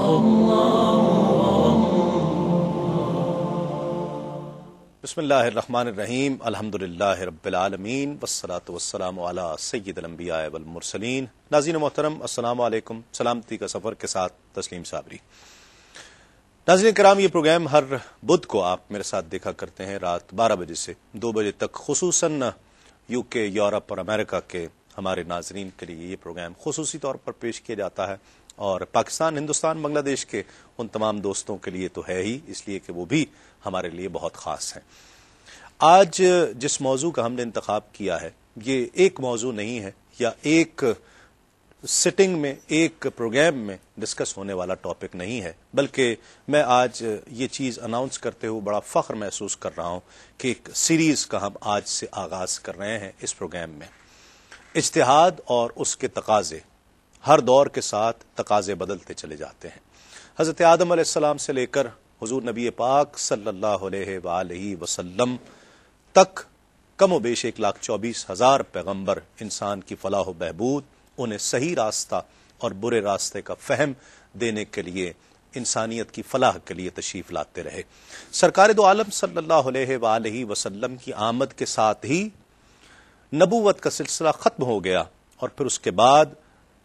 بسم اللہ الرحمن الرحیم الحمدللہ رب العالمین والصلاة والسلام علی سید الانبیاء والمرسلین۔ ناظرین محترم السلام علیکم، سلامتی کا سفر کے ساتھ تسلیم صابری۔ ناظرین کرام، یہ پروگرام ہر بدھ کو آپ میرے ساتھ دیکھا کرتے ہیں رات 12 بجے سے 2 بجے تک، خصوصاً یو کے، یورپ اور امریکہ کے ہمارے ناظرین کے لیے یہ پروگرام خصوصی طور پر پیش کیا جاتا ہے، اور پاکستان، ہندوستان، بنگلہ دیش کے ان تمام دوستوں کے لیے تو ہے ہی، اس لیے کہ وہ بھی ہمارے لیے بہت خاص ہیں۔ آج جس موضوع کا ہم نے انتخاب کیا ہے، یہ ایک موضوع نہیں ہے یا ایک سٹنگ میں، ایک پروگرام میں ڈسکس ہونے والا ٹاپک نہیں ہے، بلکہ میں آج یہ چیز اناؤنس کرتے ہوئے بڑا فخر محسوس کر رہا ہوں کہ ایک سیریز کا ہم آج سے آغاز کر رہے ہیں۔ اس پروگرام میں اجتہاد اور اس کے تقاضے، ہر دور کے ساتھ تقاضے بدلتے چلے جاتے ہیں۔ حضرت آدم علیہ السلام سے لے کر حضور نبی پاک صلی اللہ علیہ وآلہ وسلم تک کم و بیش 1,24,000 پیغمبر انسان کی فلاح و بہبود، انہیں صحیح راستہ اور برے راستے کا فہم دینے کے لیے، انسانیت کی فلاح کے لیے تشریف لاتے رہے۔ سرکار دو عالم صلی اللہ علیہ وآلہ وسلم کی آمد کے ساتھ ہی نبوت کا سلسلہ ختم ہو گیا، اور پھر اس کے بعد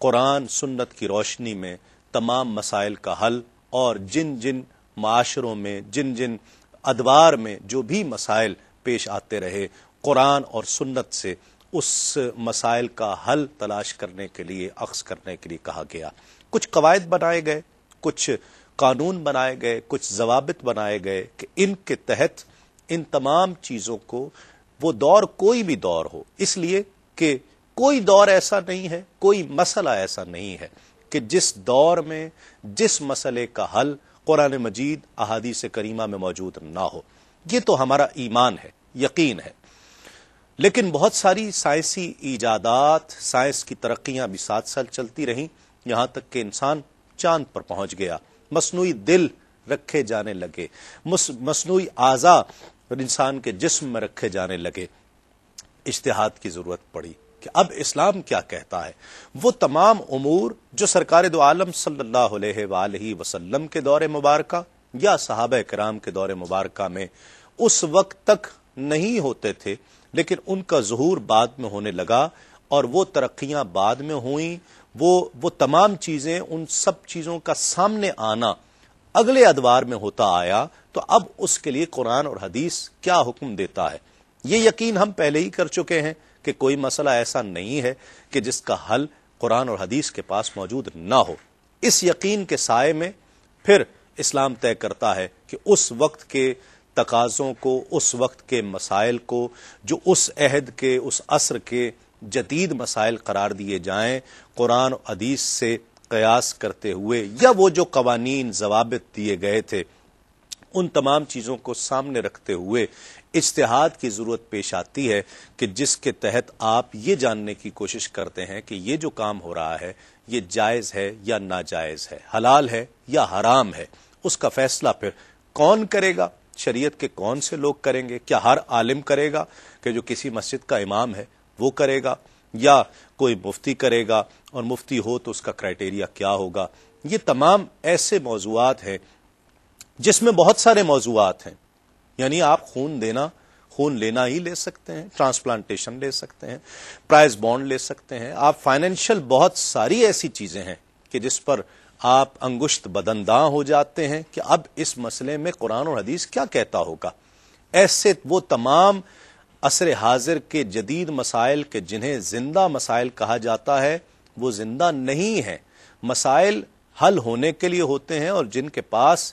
قرآن سنت کی روشنی میں تمام مسائل کا حل، اور جن جن معاشروں میں، جن جن ادوار میں جو بھی مسائل پیش آتے رہے، قرآن اور سنت سے اس مسائل کا حل تلاش کرنے کے لیے، اخذ کرنے کے لیے کہا گیا۔ کچھ قواعد بنائے گئے، کچھ قانون بنائے گئے، کچھ ضوابط بنائے گئے کہ ان کے تحت ان تمام چیزوں کو، وہ دور کوئی بھی دور ہو، اس لیے کہ کوئی دور ایسا نہیں ہے، کوئی مسئلہ ایسا نہیں ہے کہ جس دور میں جس مسئلے کا حل قرآن مجید، احادیث کریمہ میں موجود نہ ہو۔ یہ تو ہمارا ایمان ہے، یقین ہے۔ لیکن بہت ساری سائنسی ایجادات، سائنس کی ترقیاں بھی 7 سال چلتی رہیں، یہاں تک کہ انسان چاند پر پہنچ گیا، مصنوعی دل رکھے جانے لگے، مصنوعی اعضاء انسان کے جسم میں رکھے جانے لگے۔ اجتہاد کی ضرورت پڑی کہ اب اسلام کیا کہتا ہے۔ وہ تمام امور جو سرکار دو عالم صلی اللہ علیہ وآلہ وسلم کے دور مبارکہ یا صحابہ کرام کے دور مبارکہ میں اس وقت تک نہیں ہوتے تھے، لیکن ان کا ظہور بعد میں ہونے لگا، اور وہ ترقیاں بعد میں ہوئیں، وہ تمام چیزیں، ان سب چیزوں کا سامنے آنا اگلے ادوار میں ہوتا آیا، تو اب اس کے لیے قرآن اور حدیث کیا حکم دیتا ہے۔ یہ یقین ہم پہلے ہی کر چکے ہیں کہ کوئی مسئلہ ایسا نہیں ہے کہ جس کا حل قرآن اور حدیث کے پاس موجود نہ ہو۔ اس یقین کے سائے میں پھر اسلام طے کرتا ہے کہ اس وقت کے تقاضوں کو، اس وقت کے مسائل کو، جو اس عہد کے، اس عصر کے جدید مسائل قرار دیے جائیں، قرآن و حدیث سے قیاس کرتے ہوئے، یا وہ جو قوانین، ضوابط دیے گئے تھے، ان تمام چیزوں کو سامنے رکھتے ہوئے اجتہاد کی ضرورت پیش آتی ہے کہ جس کے تحت آپ یہ جاننے کی کوشش کرتے ہیں کہ یہ جو کام ہو رہا ہے یہ جائز ہے یا ناجائز ہے، حلال ہے یا حرام ہے۔ اس کا فیصلہ پھر کون کرے گا؟ شریعت کے کون سے لوگ کریں گے؟ کیا ہر عالم کرے گا کہ جو کسی مسجد کا امام ہے وہ کرے گا، یا کوئی مفتی کرے گا، اور مفتی ہو تو اس کا کرائٹیریا کیا ہوگا؟ یہ تمام ایسے موضوعات ہیں جس میں بہت سارے موضوعات ہیں، یعنی آپ خون لینا ہی لے سکتے ہیں، ٹرانسپلانٹیشن لے سکتے ہیں، پرائز بانڈ لے سکتے ہیں، آپ فائنینشل، بہت ساری ایسی چیزیں ہیں کہ جس پر آپ انگشت بدنداں ہو جاتے ہیں کہ اب اس مسئلے میں قرآن اور حدیث کیا کہتا ہوگا۔ ایسے وہ تمام عصر حاضر کے جدید مسائل کے جنہیں زندہ مسائل کہا جاتا ہے، وہ زندہ نہیں ہیں۔ مسائل حل ہونے کے لیے ہوتے ہیں، اور جن کے پاس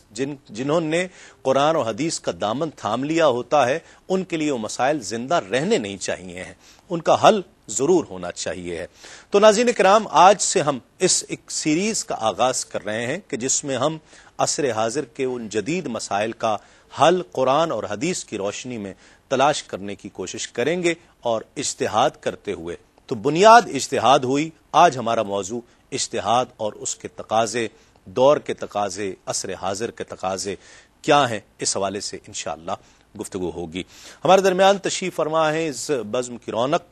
جنہوں نے قرآن و حدیث کا دامن تھام لیا ہوتا ہے، ان کے لیے وہ مسائل زندہ رہنے نہیں چاہیے ہیں، ان کا حل ضرور ہونا چاہیے ہے۔ تو ناظرین کرام، آج سے ہم اس ایک سیریز کا آغاز کر رہے ہیں کہ جس میں ہم عصر حاضر کے ان جدید مسائل کا حل قرآن اور حدیث کی روشنی میں تلاش کرنے کی کوشش کریں گے، اور اجتہاد کرتے ہوئے۔ تو بنیاد اجتہاد ہوئی۔ آج ہمارا موضوع اجتہاد اور اس کے تقاضے، دور کے تقاضے، عصر حاضر کے تقاضے کیا ہیں، اس حوالے سے انشاءاللہ گفتگو ہوگی۔ ہمارے درمیان تشریف فرما ہے اس بزم کی رونق،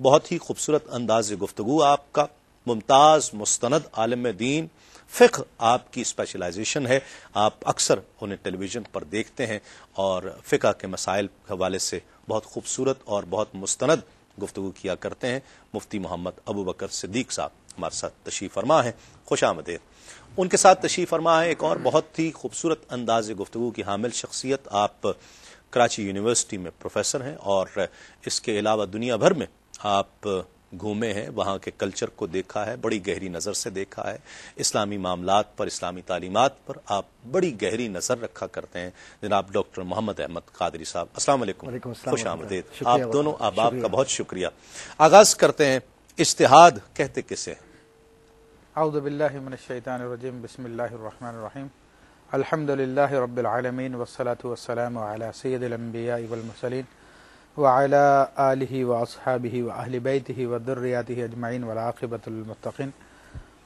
بہت ہی خوبصورت انداز گفتگو آپ کا، ممتاز مستند عالم دین فقہ آپ کی اسپیشلائزیشن ہے، آپ اکثر انہیں ٹیلی ویژن پر دیکھتے ہیں اور فقہ کے مسائل کے حوالے سے بہت خوبصورت اور بہت مستند گفتگو کیا کرتے ہیں۔ مفتی محمد ابوبکر صدیق صاحب ہمارے ساتھ تشریف فرما ہیں، خوش آمدید۔ ان کے ساتھ تشریف فرما ہے ایک اور بہت ہی خوبصورت انداز گفتگو کی حامل شخصیت، آپ کراچی یونیورسٹی میں پروفیسر ہیں اور اس کے علاوہ دنیا بھر میں آپ گھومے ہیں، وہاں کے کلچر کو دیکھا ہے، بڑی گہری نظر سے دیکھا ہے، اسلامی معاملات پر، اسلامی تعلیمات پر آپ بڑی گہری نظر رکھا کرتے ہیں۔ جناب ڈاکٹر محمد احمد قادری صاحب، السلام علیکم، خوش آمدید۔ آپ دونوں احباب کا بہت شکریہ۔ آغاز کرتے ہیں، اجتہاد کہتے کسے؟ اعوذ باللہ من الشیطان الرجیم، بسم اللہ الرحمن الرحیم، الحمد للہ رب العالمین والصلاة والسلام علی سید الانبیاء والمرسلین وعلی آلہ واصحابہ واہل بیتہ وذریاتہ اجمعین والعاقبۃ للمتقین۔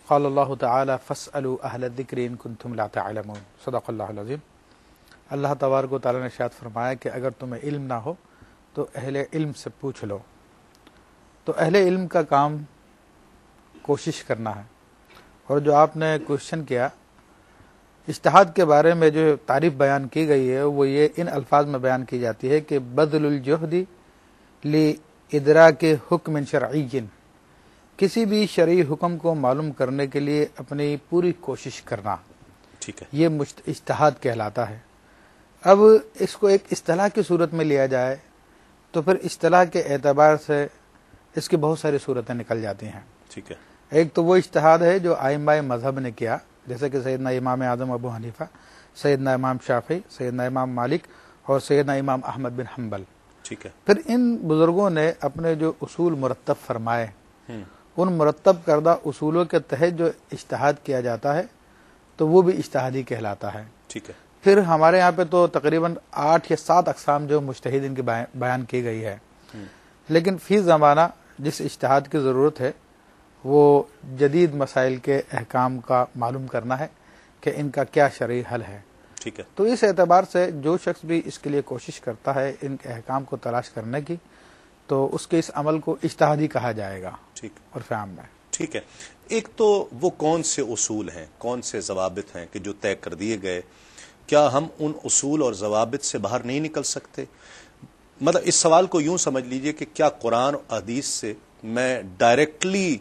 قال اللہ تعالی فاسألوا اہل الذکر ان کنتم لا تعلمون، صدق اللہ العظیم۔ اللہ تبارک و تعالی نے ارشاد فرمایا کہ اگر تمہیں علم نہ ہو تو اہل علم سے پوچھ لو۔ تو اہل علم کا کام کوشش کرنا ہے، اور جو آپ نے کوشچن کیا اجتہاد کے بارے میں جو تعریف بیان کی گئی ہے وہ یہ ان الفاظ میں بیان کی جاتی ہے کہ بذل الجہد لادراک حکم شرعی، کسی بھی شرعی حکم کو معلوم کرنے کے لیے اپنی پوری کوشش کرنا، ٹھیک ہے، یہ اجتہاد کہلاتا ہے۔ اب اس کو ایک اصطلاح کی صورت میں لیا جائے تو پھر اصطلاح کے اعتبار سے اس کی بہت ساری صورتیں نکل جاتی ہیں۔ ٹھیک ہے، ایک تو وہ اجتہاد ہے جو ائمہ مذہب نے کیا، جیسے کہ سیدنا امام اعظم ابو حنیفہ، سیدنا امام شافعی، سیدنا امام مالک اور سیدنا امام احمد بن حنبل۔ ٹھیک ہے، پھر ان بزرگوں نے اپنے جو اصول مرتب فرمائے، ان مرتب کردہ اصولوں کے تحت جو اجتہاد کیا جاتا ہے تو وہ بھی اجتہادی کہلاتا ہے۔ ٹھیک ہے، پھر ہمارے یہاں پہ تو تقریباً 8 یا 7 اقسام جو مجتہدین کی بیان کی گئی ہے، لیکن فی زمانہ جس اجتہاد کی ضرورت ہے وہ جدید مسائل کے احکام کا معلوم کرنا ہے کہ ان کا کیا شرعی حل ہے۔ ٹھیک ہے، تو اس اعتبار سے جو شخص بھی اس کے لیے کوشش کرتا ہے ان احکام کو تلاش کرنے کی، تو اس کے اس عمل کو اجتہادی کہا جائے گا۔ ٹھیک، اور فہم میں ٹھیک ہے، ایک تو وہ کون سے اصول ہیں، کون سے ضوابط ہیں کہ جو طے کر دیے گئے، کیا ہم ان اصول اور ضوابط سے باہر نہیں نکل سکتے؟ مطلب اس سوال کو یوں سمجھ لیجئے کہ کیا قرآن اور حدیث سے میں ڈائریکٹلی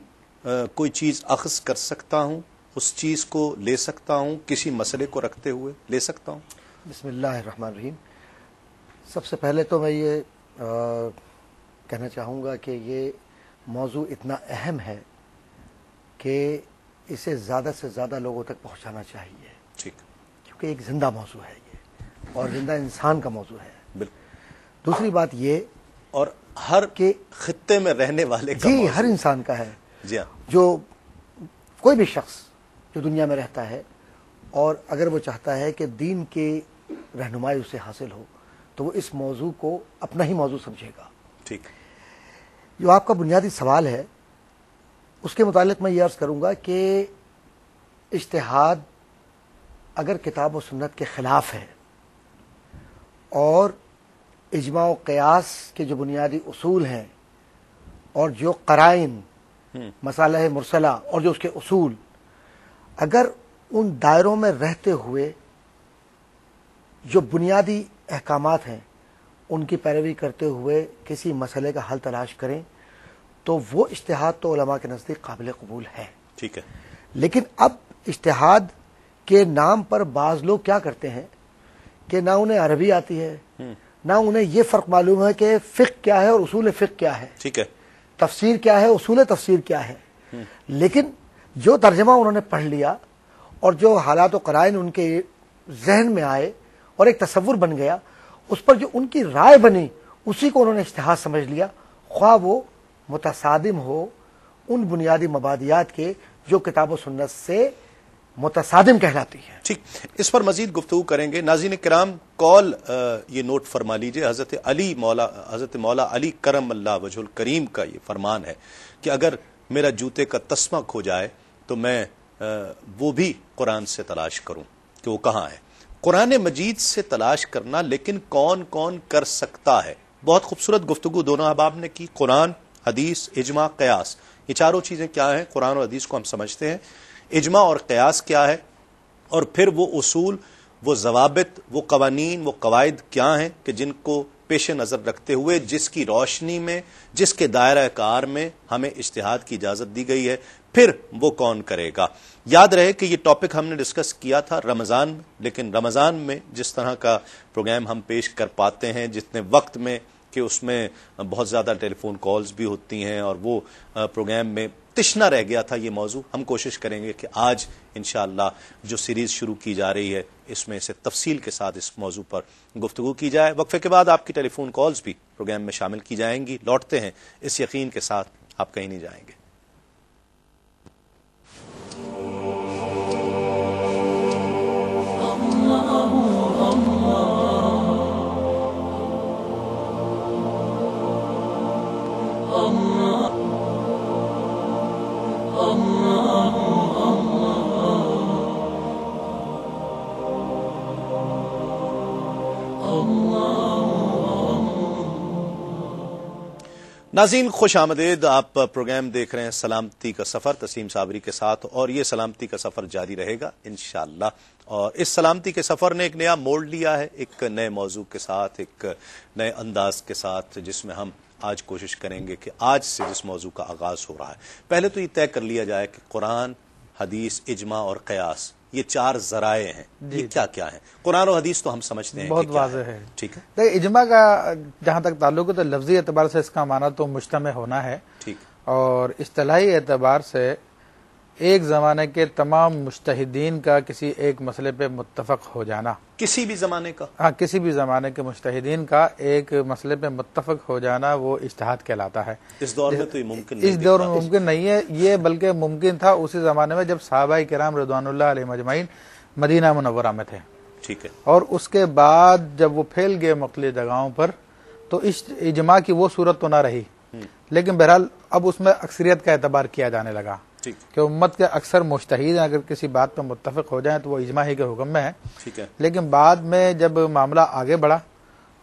کوئی چیز اخذ کر سکتا ہوں، اس چیز کو لے سکتا ہوں، کسی مسئلے کو رکھتے ہوئے لے سکتا ہوں؟ بسم اللہ الرحمن الرحیم۔ سب سے پہلے تو میں یہ کہنا چاہوں گا کہ یہ موضوع اتنا اہم ہے کہ اسے زیادہ سے زیادہ لوگوں تک پہنچانا چاہیے، ٹھیک، کیونکہ ایک زندہ موضوع ہے یہ، اور زندہ انسان کا موضوع ہے۔ بالکل، دوسری بات یہ اور ہر کہ خطے میں رہنے والے کا جی موضوع، ہر انسان کا ہے، جی ہاں، جو کوئی بھی شخص جو دنیا میں رہتا ہے اور اگر وہ چاہتا ہے کہ دین کی رہنمائی اسے حاصل ہو تو وہ اس موضوع کو اپنا ہی موضوع سمجھے گا۔ ٹھیک، جو آپ کا بنیادی سوال ہے اس کے متعلق میں یہ عرض کروں گا کہ اجتہاد اگر کتاب و سنت کے خلاف ہے اور اجماع و قیاس کے جو بنیادی اصول ہیں اور جو قرائن، مسالہ مرسلہ اور جو اس کے اصول، اگر ان دائروں میں رہتے ہوئے جو بنیادی احکامات ہیں ان کی پیروی کرتے ہوئے کسی مسئلے کا حل تلاش کریں تو وہ اجتہاد تو علماء کے نزدیک قابل قبول ہے۔ ٹھیک ہے، لیکن اب اجتہاد کے نام پر بعض لوگ کیا کرتے ہیں کہ نہ انہیں عربی آتی ہے، نہ انہیں یہ فرق معلوم ہے کہ فقہ کیا ہے اور اصول فقہ کیا ہے، ٹھیک ہے، تفسیر کیا ہے، اصول تفسیر کیا ہے، لیکن جو ترجمہ انہوں نے پڑھ لیا اور جو حالات و قرائن ان کے ذہن میں آئے اور ایک تصور بن گیا، اس پر جو ان کی رائے بنی اسی کو انہوں نے اجتہاد سمجھ لیا، خواہ وہ متصادم ہو ان بنیادی مبادیات کے جو کتاب و سنت سے متصادم کہلاتی ہے۔ ٹھیک، اس پر مزید گفتگو کریں گے۔ ناظرین کرام، قول یہ نوٹ فرما لیجئے، حضرت مولا علی کرم اللہ وجہ الکریم کا یہ فرمان ہے کہ اگر میرا جوتے کا تسمہ کھو جائے تو میں وہ بھی قرآن سے تلاش کروں کہ وہ کہاں ہے۔ قرآن مجید سے تلاش کرنا، لیکن کون کون کر سکتا ہے؟ بہت خوبصورت گفتگو دونوں احباب نے کی۔ قرآن، حدیث، اجماع، قیاس، یہ چاروں چیزیں کیا ہیں؟ قرآن اور حدیث کو ہم سمجھتے ہیں، اجماع اور قیاس کیا ہے، اور پھر وہ اصول، وہ ضوابط، وہ قوانین، وہ قواعد کیا ہیں کہ جن کو پیش نظر رکھتے ہوئے، جس کی روشنی میں، جس کے دائرہ کار میں ہمیں اجتہاد کی اجازت دی گئی ہے، پھر وہ کون کرے گا۔ یاد رہے کہ یہ ٹاپک ہم نے ڈسکس کیا تھا رمضان میں، لیکن رمضان میں جس طرح کا پروگرام ہم پیش کر پاتے ہیں، جتنے وقت میں کہ اس میں بہت زیادہ ٹیلی فون کالز بھی ہوتی ہیں، اور وہ پروگرام میں تشنا رہ گیا تھا یہ موضوع، ہم کوشش کریں گے کہ آج انشاءاللہ جو سیریز شروع کی جا رہی ہے اس میں سے تفصیل کے ساتھ اس موضوع پر گفتگو کی جائے۔ وقفے کے بعد آپ کی ٹیلی فون کالز بھی پروگرام میں شامل کی جائیں گی۔ لوٹتے ہیں اس یقین کے ساتھ آپ کہیں نہیں جائیں گے۔ ناظرین خوش آمدید، آپ پروگرام دیکھ رہے ہیں سلامتی کا سفر تسلیم صابری کے ساتھ، اور یہ سلامتی کا سفر جاری رہے گا انشاءاللہ۔ اور اس سلامتی کے سفر نے ایک نیا موڑ لیا ہے، ایک نئے موضوع کے ساتھ، ایک نئے انداز کے ساتھ، جس میں ہم آج کوشش کریں گے کہ آج سے جس موضوع کا آغاز ہو رہا ہے، پہلے تو یہ طے کر لیا جائے کہ قرآن، حدیث، اجماع اور قیاس، یہ چار ذرائع ہیں، یہ کیا کیا ہیں؟ قرآن و حدیث تو ہم سمجھتے ہیں بہت واضح ہے، ٹھیک ہے۔ دیکھیں اجماع کا جہاں تک تعلق ہے تو لفظی اعتبار سے اس کا معنی تو مجتمع ہونا ہے، ٹھیک، اور اصطلاحی اعتبار سے ایک زمانے کے تمام مجتہدین کا کسی ایک مسئلے پہ متفق ہو جانا، کسی بھی زمانے کا، ہاں کسی بھی زمانے کے مجتہدین کا ایک مسئلے پہ متفق ہو جانا وہ اجتہاد کہلاتا ہے۔ اس دور میں تو یہ ممکن نہیں، اس دور میں ممکن نہیں ہے یہ، بلکہ ممکن تھا اسی زمانے میں جب صحابہ کرام رضوان اللہ علیہم اجمعین مدینہ منورہ میں تھے، ٹھیک ہے، اور اس کے بعد جب وہ پھیل گئے مختلف جگہوں پر تو اجماع کی وہ صورت تو نہ رہی، لیکن بہرحال اب اس میں اکثریت کا اعتبار کیا جانے لگا کہ امت کے اکثر مجتہد اگر کسی بات پر متفق ہو جائیں تو وہ اجماع ہی کے حکم میں ہے۔ ٹھیک ہے، لیکن بعد میں جب معاملہ آگے بڑھا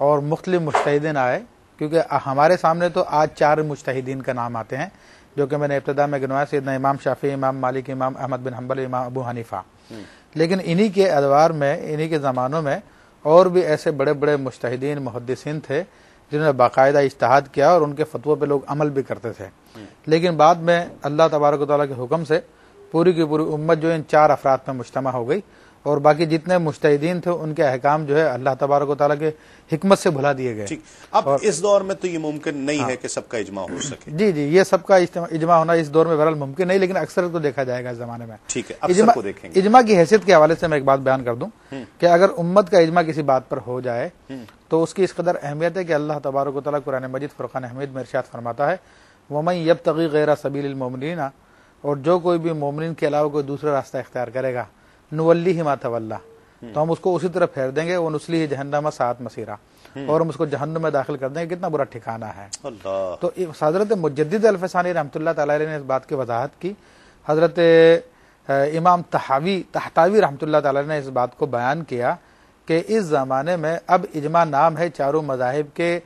اور مختلف مجتہدین آئے، کیونکہ ہمارے سامنے تو آج 4 مجتہدین کا نام آتے ہیں جو کہ میں نے ابتدا میں گنوایا، سیدنا امام شافعی، امام مالک، امام احمد بن حنبل، امام ابو حنیفہ، لیکن انہی کے ادوار میں، انہی کے زمانوں میں اور بھی ایسے بڑے بڑے مجتہدین محدثین تھے جنہوں نے باقاعدہ اجتہاد کیا اور ان کے فتووں پہ لوگ عمل بھی کرتے تھے، لیکن بعد میں اللہ تبارک و تعالیٰ کے حکم سے پوری کی پوری امت جو ان 4 افراد میں مجتمع ہو گئی، اور باقی جتنے مجتہدین تھے ان کے احکام جو ہے اللہ تبارک و تعالیٰ کے حکمت سے بھلا دیے گئے۔ اب اس دور میں تو یہ ممکن نہیں ہے کہ سب کا اجماع ہو سکے، جی یہ سب کا اجماع ہونا اس دور میں بہرحال ممکن نہیں، لیکن اکثر کو دیکھا جائے گا اس زمانے میں۔ ٹھیک ہے، اکثر کو دیکھیں گے۔ اجماع کی حیثیت کے حوالے سے میں ایک بات بیان کر دوں کہ اگر امت کا اجماع کسی بات پر ہو جائے تو اس کی اس قدر اہمیت ہے کہ اللہ تبارک و تعالیٰ قرآن مجید فرقان حمید میں ارشاد فرماتا ہے، وَمَن يَبْتَغِي غَيْرَ سَبِيلِ الْمُؤْمِنِينَ، اور جو کوئی بھی مومنین کے علاوہ کوئی دوسرا راستہ اختیار کرے گا، نُوَلِّهِ مَا تَوَلَّى، تو ہم اس کو اسی طرح پھیر دیں گے، وَنُصْلِهِ جَهَنَّمَ سَاءَتْ مَصِيرًا، اور ہم اس کو جہنم میں داخل کر دیں گے، کتنا برا ٹھکانہ ہے۔ تو حضرت مجدد الفسانی رحمۃ اللہ تعالی علیہ نے اس بات کی وضاحت کی، حضرت امام تحتاوی رحمۃ اللہ تعالی نے اس بات کو بیان کیا کہ اس زمانے میں اب اجماع نام ہے 4 مذاہب کے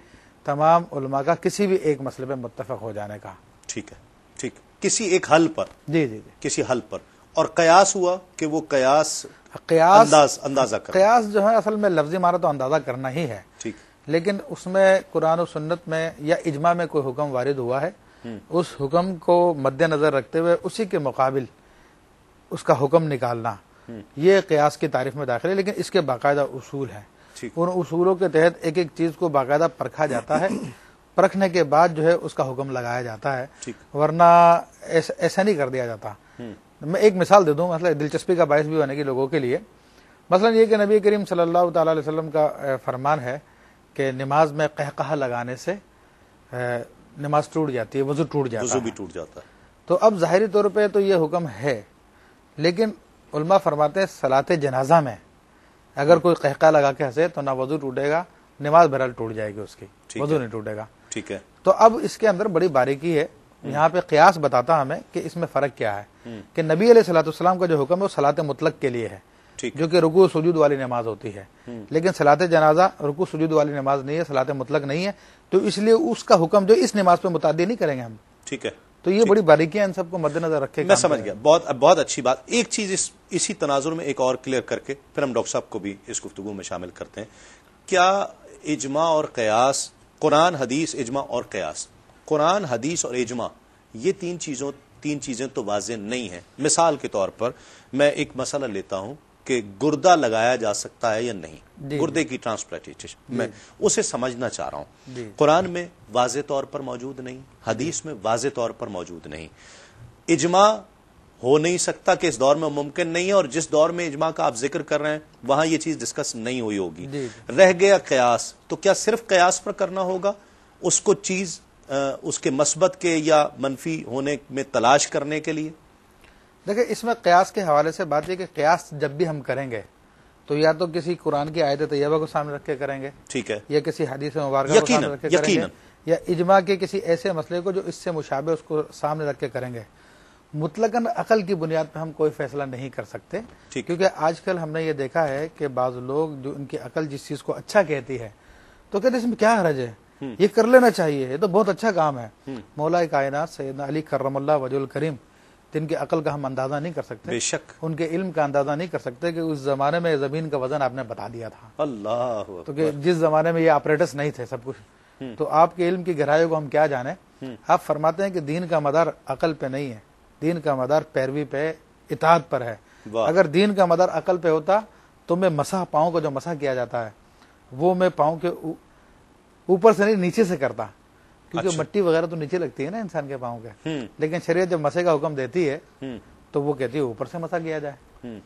تمام علماء کا کسی بھی ایک مسئلے پہ متفق ہو جانے کا۔ ٹھیک ہے، ٹھیک، کسی ایک حل پر، جی کسی حل پر، اور قیاس ہوا کہ وہ قیاس اندازہ کرنا، قیاس جو ہے اصل میں لفظی معنی تو اندازہ کرنا ہی ہے، ٹھیک، لیکن اس میں قرآن و سنت میں یا اجماع میں کوئی حکم وارد ہوا ہے، اس حکم کو مد نظر رکھتے ہوئے اسی کے مقابل اس کا حکم نکالنا، یہ قیاس کی تعریف میں داخل ہے، لیکن اس کے باقاعدہ اصول ہیں، ان اصولوں کے تحت ایک ایک چیز کو باقاعدہ پرکھا جاتا ہے، پرکھنے کے بعد جو ہے اس کا حکم لگایا جاتا ہے، ورنہ ایسا نہیں کر دیا جاتا۔ میں ایک مثال دے دوں، مثلا دلچسپی کا باعث بھی ہونے کی لوگوں کے لیے، مثلا یہ کہ نبی کریم صلی اللہ تعالی علیہ وسلم کا فرمان ہے کہ نماز میں قہقہہ لگانے سے نماز ٹوٹ جاتی ہے، وضو ٹوٹ جاتا ہے، وضو بھی ٹوٹ جاتا ہے۔ تو اب ظاہری طور پہ تو یہ حکم ہے، لیکن علماء فرماتے ہیں صلاۃ جنازہ میں اگر کوئی قہقہہ لگا کے ہنسے تو نہ وضو ٹوٹے گا، نماز بہرحال ٹوٹ جائے گی، اس کی وضو نہیں ٹوٹے گا۔ ٹھیک ہے، تو اب اس کے اندر بڑی باریکی ہے، یہاں پہ قیاس بتاتا ہمیں کہ اس میں فرق کیا ہے، کہ نبی علیہ الصلوۃ والسلام کا جو حکم ہے وہ صلاۃ مطلق کے لیے ہے، جو کہ رکوع سجود والی نماز ہوتی ہے، لیکن صلاۃ جنازہ رکوع سجود والی نماز نہیں ہے، صلاۃ مطلق نہیں ہے، تو اس لیے اس کا حکم جو اس نماز پہ متعدی نہیں کریں گے ہم، ٹھیک ہے، تو یہ بڑی باریکیاں ان سب کو مد نظر رکھے میں سمجھ گیا. بہت اچھی بات. ایک چیز اسی تناظر میں ایک اور کلیئر کر کے پھر ہم ڈاکٹر صاحب کو بھی اس گفتگو میں شامل کرتے ہیں. کیا اجماع اور قیاس، قرآن حدیث اجماع اور قیاس، قرآن حدیث اور اجماع، یہ تین چیزیں تو واضح نہیں ہیں. مثال کے طور پر میں ایک مسئلہ لیتا ہوں کہ گردہ لگایا جا سکتا ہے یا نہیں، گردے کی ٹرانسپلانٹیشن، میں اسے سمجھنا چاہ رہا ہوں. قرآن میں واضح طور پر موجود نہیں، حدیث میں واضح طور پر موجود نہیں. اجماع ہو نہیں سکتا کہ اس دور میں ممکن نہیں ہے، اور جس دور میں اجماع کا آپ ذکر کر رہے ہیں وہاں یہ چیز ڈسکس نہیں ہوئی ہوگی. رہ گیا قیاس، تو کیا صرف قیاس پر کرنا ہوگا اس کو چیز اس کے مثبت کے یا منفی ہونے میں تلاش کرنے کے لیے؟ دیکھیں، اس میں قیاس کے حوالے سے بات یہ کہ قیاس جب بھی ہم کریں گے تو یا تو کسی قرآن کی آیت طیبہ کو سامنے رکھ کے کریں گے، ٹھیک ہے، یا کسی حدیث مبارکہ کو سامنے رکھ کے کریں گے، یا اجماع کے کسی ایسے مسئلے کو جو اس سے مشابہ اس کو سامنے رکھ کے کریں گے. مطلقاً عقل کی بنیاد پہ ہم کوئی فیصلہ نہیں کر سکتے، کیونکہ آج کل ہم نے یہ دیکھا ہے کہ بعض لوگ جو ان کی عقل جس چیز کو اچھا کہتی ہے تو کہتے ہیں اس میں کیا حرج ہے، یہ کر لینا چاہیے، یہ تو بہت اچھا کام ہے. مولا کائنات سیدنا علی کرم اللہ وجہ الکریم، جن کی عقل کا ہم اندازہ نہیں کر سکتے، بے شک ان کے علم کا اندازہ نہیں کر سکتے کہ اس زمانے میں زمین کا وزن آپ نے بتا دیا تھا. اللہ، تو کہ جس زمانے میں یہ آپریٹرز نہیں تھے سب کچھ، تو آپ کے علم کی گہرائیوں کو ہم کیا جانیں. آپ فرماتے ہیں کہ دین کا مدار عقل پہ نہیں ہے، دین کا مدار پیروی پہ، اطاعت پر ہے. اگر دین کا مدار عقل پہ ہوتا تو میں مسح، پاؤں کو جو مسح کیا جاتا ہے وہ میں پاؤں کے اوپر سے نہیں نیچے سے کرتا، کیونکہ مٹی وغیرہ تو نیچے لگتی ہے نا انسان کے پاؤں کے. لیکن شریعت جب مسح کا حکم دیتی ہے تو وہ کہتی ہے اوپر سے مسح کیا جائے.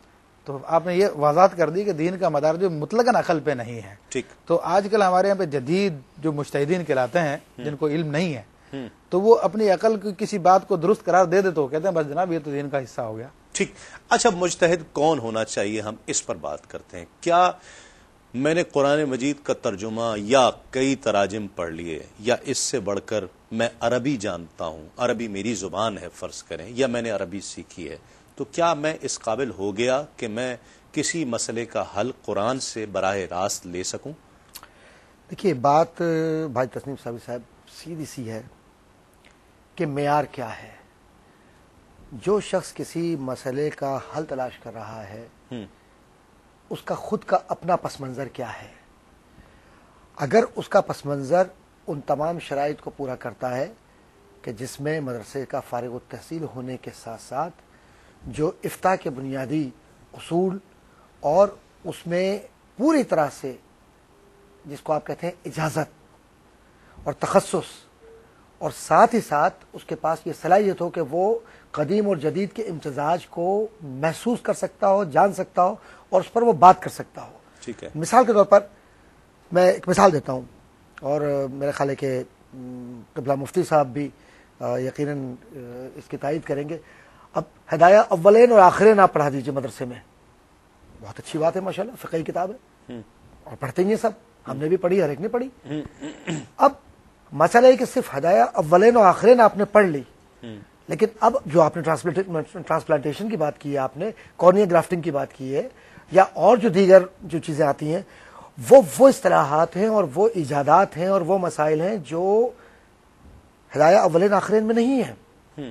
تو آپ نے یہ وضاحت کر دی کہ دین کا مدار جو مطلقاً عقل پہ نہیں ہے. تو آج کل ہمارے یہاں پہ جدید جو مجتہدین کہلاتے ہیں جن کو علم نہیں ہے، تو وہ اپنی عقل کی کسی بات کو درست قرار دے تو کہتے ہیں بس جناب یہ تو دین کا حصہ ہو گیا. ٹھیک. اچھا، مجتہد کون ہونا چاہیے، ہم اس پر بات کرتے ہیں. کیا میں نے قرآن مجید کا ترجمہ یا کئی تراجم پڑھ لیے، یا اس سے بڑھ کر میں عربی جانتا ہوں، عربی میری زبان ہے فرض کریں، یا میں نے عربی سیکھی ہے، تو کیا میں اس قابل ہو گیا کہ میں کسی مسئلے کا حل قرآن سے براہ راست لے سکوں؟ دیکھیے، بات بھائی تسنیم صاحب سیدھی سی ہے کہ معیار کیا ہے. جو شخص کسی مسئلے کا حل تلاش کر رہا ہے اس کا خود کا اپنا پس منظر کیا ہے. اگر اس کا پس منظر ان تمام شرائط کو پورا کرتا ہے کہ جس میں مدرسے کا فارغ التحصیل ہونے کے ساتھ ساتھ جو افتاء کے بنیادی اصول اور اس میں پوری طرح سے جس کو آپ کہتے ہیں اجازت اور تخصص، اور ساتھ ہی ساتھ اس کے پاس یہ صلاحیت ہو کہ وہ قدیم اور جدید کے امتزاج کو محسوس کر سکتا ہو، جان سکتا ہو، اور اس پر وہ بات کر سکتا ہو. ٹھیک ہے. مثال کے طور پر میں ایک مثال دیتا ہوں، اور میرا خیال ہے کہ قبلہ مفتی صاحب بھی یقیناً اس کی تائید کریں گے. اب ہدایہ اولین اور آخرین آپ پڑھا دیجئے مدرسے میں، بہت اچھی بات ہے، ماشاءاللہ فقہی کتاب ہے اور پڑھتے ہیں سب، ہم نے بھی پڑھی، ہر ایک نے پڑھی. اب مسئلہ ہے کہ صرف ہدایہ اولین اور آخرین آپ نے پڑھ لی، لیکن اب جو آپ نے ٹرانسپلانٹیشن کی بات کی ہے، آپ نے کارنیا گرافٹنگ کی بات کی ہے، یا اور جو دیگر جو چیزیں آتی ہیں، وہ اصطلاحات ہیں اور وہ ایجادات ہیں اور وہ مسائل ہیں جو ہدایہ اولین آخرین میں نہیں ہیں.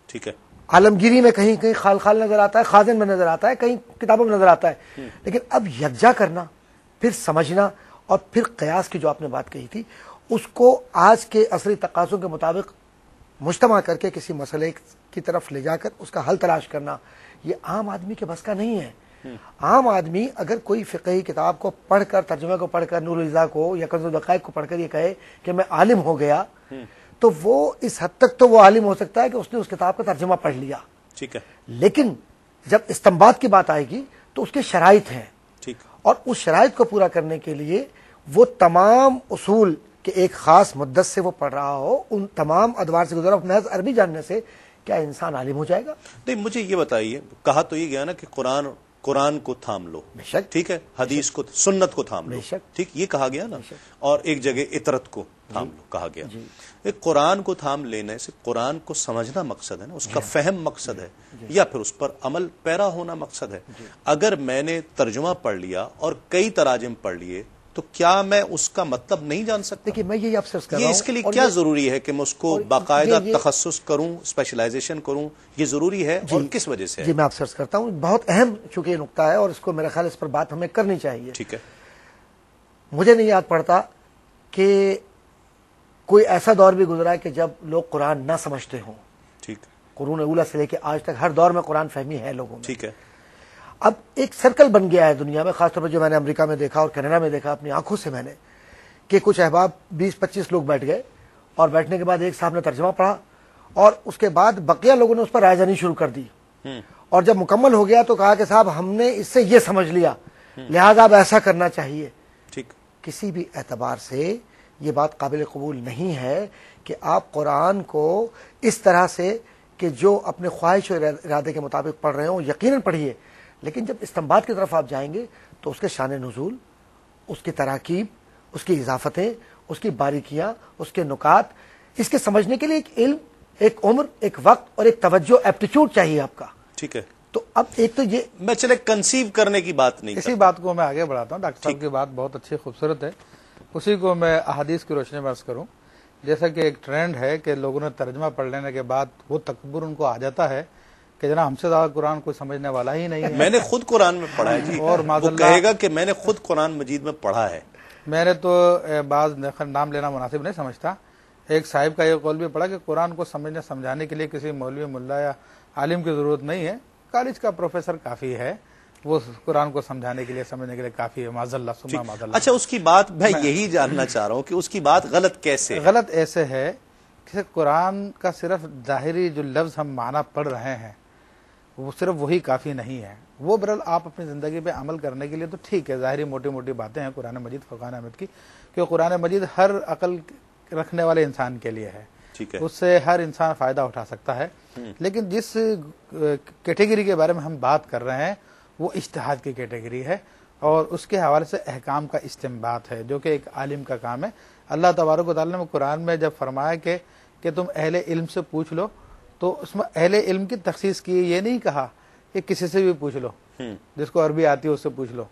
ٹھیک ہے. عالمگیری میں کہیں کہیں خال نظر آتا ہے، خازن میں نظر آتا ہے، کہیں کتابوں میں نظر آتا ہے، لیکن اب یکجا کرنا، پھر سمجھنا، اور پھر قیاس کی جو آپ نے بات کہی تھی اس کو آج کے عصری تقاضوں کے مطابق مجتمع کر کے کسی مسئلے کی طرف لے جا کر اس کا حل تلاش کرنا، یہ عام آدمی کے بس کا نہیں ہے. عام آدمی اگر کوئی فقہی کتاب کو پڑھ کر، ترجمہ کو پڑھ کر، نور الرضا کو یا کنز الدقائق کو پڑھ کر یہ کہے کہ میں عالم ہو گیا، تو وہ اس حد تک تو وہ عالم ہو سکتا ہے کہ اس نے اس کتاب کا ترجمہ پڑھ لیا. ٹھیک ہے. لیکن جب استنباط کی بات آئے گی تو اس کے شرائط ہیں، اور اس شرائط کو پورا کرنے کے لیے وہ تمام اصول کہ ایک خاص مدت سے وہ پڑھ رہا ہو، ان تمام ادوار سے گزرا، محض عربی جاننے سے کیا انسان عالم ہو جائے گا؟ نہیں، مجھے یہ بتائیے، کہا تو یہ گیا نا کہ قرآن کو تھام لو، ٹھیک ہے، حدیث کو، سنت کو تھام لو، ٹھیک، یہ کہا گیا نا، اور ایک جگہ اطرت کو تھام لو کہا گیا. ایک قرآن کو تھام لینے سے قرآن کو سمجھنا مقصد ہے نا، اس کا فہم مقصد ہے، یا پھر اس پر عمل پیرا ہونا مقصد ہے. اگر میں نے ترجمہ پڑھ لیا اور کئی تراجم پڑھ لیے تو کیا میں اس کا مطلب نہیں جان سکتا؟ دیکھیے میں یہی آپ سے عرض کر رہا ہوں، یہ اس کے لیے کیا ضروری ہے کہ میں اس کو باقاعدہ تخصص کروں، اسپیشلائزیشن کروں؟ یہ ضروری ہے اور کس وجہ سے؟ جی میں آپ سے عرض کرتا ہوں، بہت اہم چونکہ یہ نقطہ ہے اور اس کو میرا خیال اس پر بات ہمیں کرنی چاہیے۔ ٹھیک ہے۔ مجھے نہیں یاد پڑتا کہ کوئی ایسا دور بھی گزرا ہے کہ جب لوگ قرآن نہ سمجھتے ہوں۔ ٹھیک۔ قرون اولیٰ سے لے کے آج تک ہر دور میں قرآن فہمی ہے لوگوں میں۔ ٹھیک ہے۔ اب ایک سرکل بن گیا ہے دنیا میں، خاص طور پر جو میں نے امریکہ میں دیکھا اور کینیڈا میں دیکھا اپنی آنکھوں سے، میں نے کہ کچھ احباب 20-25 لوگ بیٹھ گئے اور بیٹھنے کے بعد ایک صاحب نے ترجمہ پڑھا اور اس کے بعد بقیہ لوگوں نے اس پر رائے دہی شروع کر دی، اور جب مکمل ہو گیا تو کہا کہ صاحب ہم نے اس سے یہ سمجھ لیا، لہذا اب ایسا کرنا چاہیے۔ ٹھیک۔ کسی بھی اعتبار سے یہ بات قابل قبول نہیں ہے کہ آپ قرآن کو اس طرح سے کہ جو اپنے خواہش اور ارادے کے مطابق پڑھ رہے ہوں، یقیناً پڑھیے، لیکن جب استنباط کی طرف آپ جائیں گے تو اس کے شان نزول، اس کی تراکیب، اس کی اضافتیں، اس کی باریکیاں، اس کے نکات، اس کے سمجھنے کے لیے ایک علم، ایک عمر، ایک وقت اور ایک توجہ، ایپٹیچیوڈ چاہیے آپ کا۔ ٹھیک ہے۔ تو اب ایک تو یہ میں چلے کنسیو کرنے کی بات نہیں اسی بات کو میں آگے بڑھاتا ہوں، ڈاکٹر صاحب کی بات بہت اچھی خوبصورت ہے، اسی کو میں احادیث کی روشنی میں عرض کروں۔ جیسا کہ ایک ٹرینڈ ہے کہ لوگوں نے ترجمہ پڑھ لینے کے بعد وہ تکبر ان کو آ جاتا ہے کہ جناب ہم سے زیادہ قرآن کوئی سمجھنے والا ہی نہیں ہے۔ میں نے خود قرآن میں پڑھا ہے جی، اور وہ کہے گا کہ میں نے خود قرآن مجید میں پڑھا ہے۔ میں نے تو بعض نام لینا مناسب نہیں سمجھتا، ایک صاحب کا یہ قول بھی پڑھا کہ قرآن کو سمجھنے سمجھانے کے لیے کسی مولوی، ملا یا عالم کی ضرورت نہیں ہے، کالج کا پروفیسر کافی ہے، وہ قرآن کو سمجھانے کے لیے، سمجھنے کے لیے کافی ہے۔ معاذ اللہ ثم معاذ اللہ۔ اچھا، اس کی بات میں یہی جاننا چاہ رہا ہوں کہ اس کی بات غلط کیسے ہے؟ غلط ایسے ہے کہ قرآن کا صرف ظاہری جو لفظ ہم معنی پڑھ رہے ہیں وہ صرف وہی کافی نہیں ہے، وہ برحال آپ اپنی زندگی پہ عمل کرنے کے لیے تو ٹھیک ہے، ظاہری موٹی موٹی باتیں ہیں قرآن مجید، فرقان حمید کی، کہ قرآن مجید ہر عقل رکھنے والے انسان کے لیے ہے، ٹھیک ہے، اس سے ہر انسان فائدہ اٹھا سکتا ہے، لیکن جس کیٹیگری کے بارے میں ہم بات کر رہے ہیں وہ اجتہاد کی کیٹیگری ہے، اور اس کے حوالے سے احکام کا استنباط ہے جو کہ ایک عالم کا کام ہے۔ اللہ تبارک و تعالیٰ نے قرآن میں جب فرمایا کہ تم اہل علم سے پوچھ لو، تو اس میں اہل علم کی تخصیص کی، یہ نہیں کہا کہ کسی سے بھی پوچھ لو، جس کو عربی آتی ہے اس سے پوچھ لو۔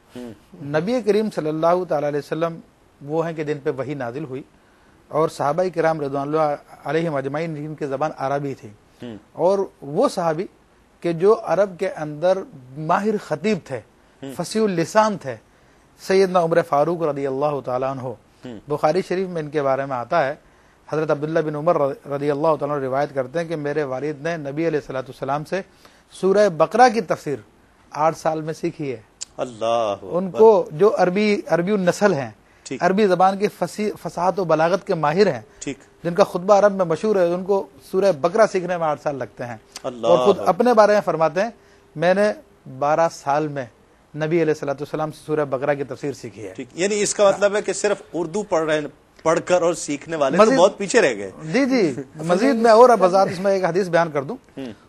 نبی کریم صلی اللہ تعالی علیہ وسلم وہ ہیں کہ جن پہ وحی نازل ہوئی، اور صحابہ کرام رضوان اللہ علیہم اجمعین جن کی زبان عربی تھی، اور وہ صحابی کہ جو عرب کے اندر ماہر خطیب تھے، فصیح اللسان تھے، سیدنا عمر فاروق رضی اللہ تعالیٰ عنہ۔ بخاری شریف میں ان کے بارے میں آتا ہے، حضرت عبداللہ بن عمر رضی اللہ تعالیٰ عنہ روایت کرتے ہیں کہ میرے والد نے نبی علیہ الصلوۃ والسلام سے سورہ بقرہ کی تفسیر 8 سال میں سیکھی ہے۔ اللہ ان کو جو عربی النسل ہیں، عربی زبان کی فصاحت و بلاغت کے ماہر ہیں، ٹھیک، جن کا خطبہ عرب میں مشہور ہے، ان کو سورہ بقرہ سیکھنے میں 8 سال لگتے ہیں، اور خود اپنے بارے میں فرماتے ہیں میں نے 12 سال میں نبی علیہ الصلوۃ والسلام سے سورہ بقرہ کی تفسیر سیکھی ہے۔ یعنی اس کا مطلب ہے کہ صرف اردو پڑھ کر اور سیکھنے والے تو بہت پیچھے رہ گئے۔ جی مزید میں اور وضاحت اس میں ایک حدیث بیان کر دوں،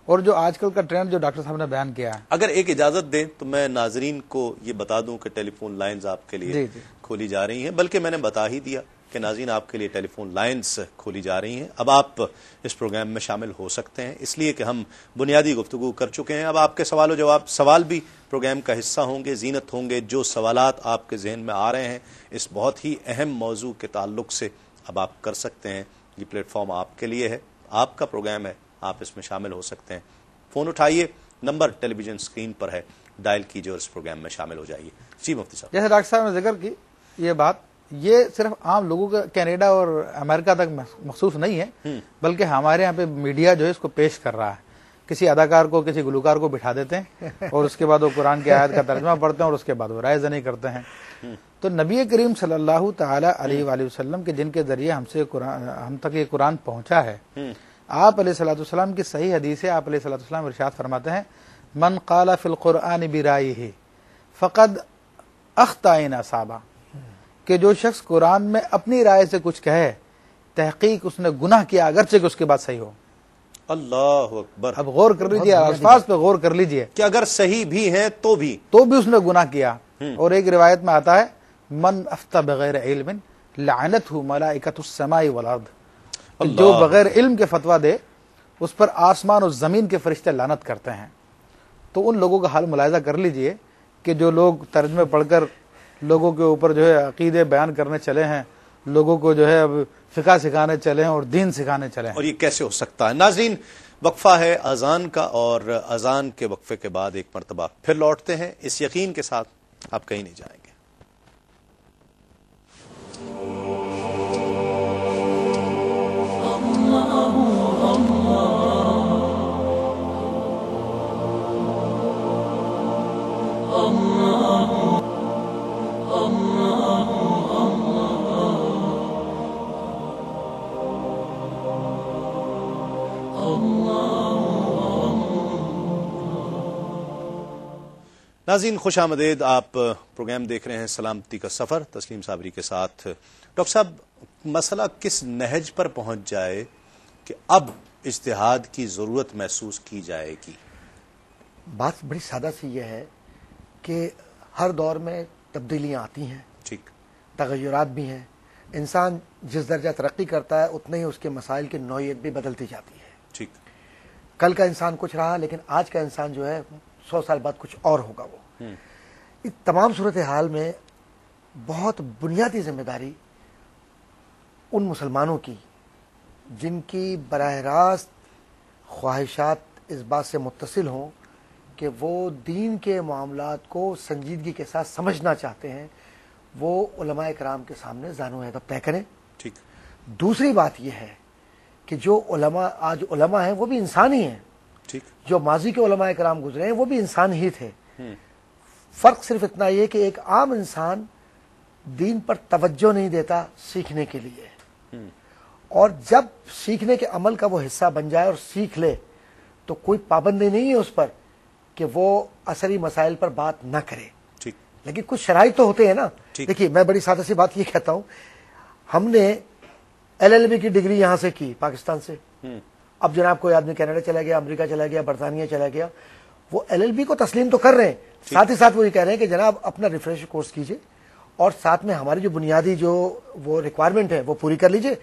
اور جو آج کل کا ٹرینڈ جو ڈاکٹر صاحب نے بیان کیا ہے، اگر ایک اجازت دیں تو میں ناظرین کو یہ بتا دوں کہ ٹیلی فون لائنز آپ کے لیے کھولی جا رہی ہیں، بلکہ میں نے بتا ہی دیا کہ ناظرین آپ کے لیے ٹیلی فون لائنز کھولی جا رہی ہیں۔ اب آپ اس پروگرام میں شامل ہو سکتے ہیں، اس لیے کہ ہم بنیادی گفتگو کر چکے ہیں۔ اب آپ کے سوال و جواب، سوال بھی پروگرام کا حصہ ہوں گے، زینت ہوں گے۔ جو سوالات آپ کے ذہن میں آ رہے ہیں اس بہت ہی اہم موضوع کے تعلق سے اب آپ کر سکتے ہیں۔ یہ پلیٹ فارم آپ کے لیے ہے، آپ کا پروگرام ہے، آپ اس میں شامل ہو سکتے ہیں۔ فون اٹھائیے، نمبر ٹیلی ویژن اسکرین پر ہے، ڈائل کیجیے اور اس پروگرام میں شامل ہو جائیے۔ جی مفتی صاحب، جیسے ڈاکٹر صاحب نے ذکر کی، یہ بات یہ صرف عام لوگوں کا کینیڈا اور امریکہ تک مخصوص نہیں ہے، بلکہ ہمارے یہاں پہ میڈیا جو ہے اس کو پیش کر رہا ہے۔ کسی اداکار کو، کسی گلوکار کو بٹھا دیتے ہیں اور اس کے بعد وہ قرآن کی آیت کا ترجمہ پڑھتے ہیں اور اس کے بعد وہ رائے زنی کرتے ہیں۔ تو نبی کریم صلی اللہ تعالی علیہ وآلہ وسلم کے جن کے ذریعے ہم تک یہ قرآن پہنچا ہے، آپ علیہ الصلوۃ والسلام کی صحیح حدیث ہے، آپ علیہ الصلوۃ والسلام ارشاد فرماتے ہیں من قال فی القرآن برائیہ فقد اخطأ ان اصابہ، کہ جو شخص قرآن میں اپنی رائے سے کچھ کہے تحقیق اس نے گناہ کیا، اگرچہ کہ اس کے بعد صحیح ہو۔ اللہ اکبر۔ اب غور کر لیجیے، الفاظ پہ غور کر لیجیے کہ اگر صحیح بھی ہیں تو بھی اس نے گناہ کیا۔ اور ایک روایت میں آتا ہے من افتى بغیر علم لعنته ملائکۃ السماء والارض، جو بغیر علم کے فتویٰ دے اس پر آسمان اور زمین کے فرشتے لعنت کرتے ہیں۔ تو ان لوگوں کا حال ملاحظہ کر لیجئے کہ جو لوگ ترجمے پڑھ کر لوگوں کے اوپر جو ہے عقیدے بیان کرنے چلے ہیں، لوگوں کو جو ہے اب فقہ سکھانے چلے ہیں اور دین سکھانے چلے ہیں. اور یہ کیسے ہو سکتا ہے؟ ناظرین، وقفہ ہے اذان کا، اور اذان کے وقفے کے بعد ایک مرتبہ پھر لوٹتے ہیں اس یقین کے ساتھ آپ کہیں نہیں جائیں گے. ناظرین خوش آمدید. آپ پروگرام دیکھ رہے ہیں سلامتی کا سفر تسلیم صابری کے ساتھ. ڈاکٹر صاحب، مسئلہ کس نہج پر پہنچ جائے کہ اب اجتہاد کی ضرورت محسوس کی جائے گی؟ بات بڑی سادہ سی یہ ہے کہ ہر دور میں تبدیلیاں آتی ہیں، ٹھیک، تغیرات بھی ہیں. انسان جس درجہ ترقی کرتا ہے اتنے ہی اس کے مسائل کی نوعیت بھی بدلتی جاتی ہے. ٹھیک. کل کا انسان کچھ رہا، لیکن آج کا انسان جو ہے 100 سال بعد کچھ اور ہوگا. وہ اس تمام صورتحال میں بہت بنیادی ذمہ داری ان مسلمانوں کی جن کی براہ راست خواہشات اس بات سے متصل ہوں کہ وہ دین کے معاملات کو سنجیدگی کے ساتھ سمجھنا چاہتے ہیں، وہ علماء کرام کے سامنے زانو ادب طے کریں. ٹھیک. دوسری بات یہ ہے کہ جو علماء آج علماء ہیں وہ بھی انسان ہی ہیں. ٹھیک. جو ماضی کے علماء کرام گزرے ہیں وہ بھی انسان ہی تھے. فرق صرف اتنا یہ کہ ایک عام انسان دین پر توجہ نہیں دیتا سیکھنے کے لیے، اور جب سیکھنے کے عمل کا وہ حصہ بن جائے اور سیکھ لے تو کوئی پابندی نہیں ہے اس پر کہ وہ عصری مسائل پر بات نہ کرے. ٹھیک. لیکن کچھ شرائط تو ہوتے ہیں نا. دیکھیے میں بڑی سادہ سی بات یہ کہتا ہوں، ہم نے LLB کی ڈگری یہاں سے کی پاکستان سے. اب جناب کوئی آدمی کینیڈا چلا گیا، امریکہ چلا گیا، برطانیہ چلا گیا، وہ LLB کو تسلیم تو کر رہے ہیں، ساتھ ہی ساتھ وہ یہ کہہ رہے ہیں کہ جناب اپنا ریفریش کورس کیجئے اور ساتھ میں ہماری جو بنیادی جو وہ ریکوائرمنٹ ہے وہ پوری کر لیجئے،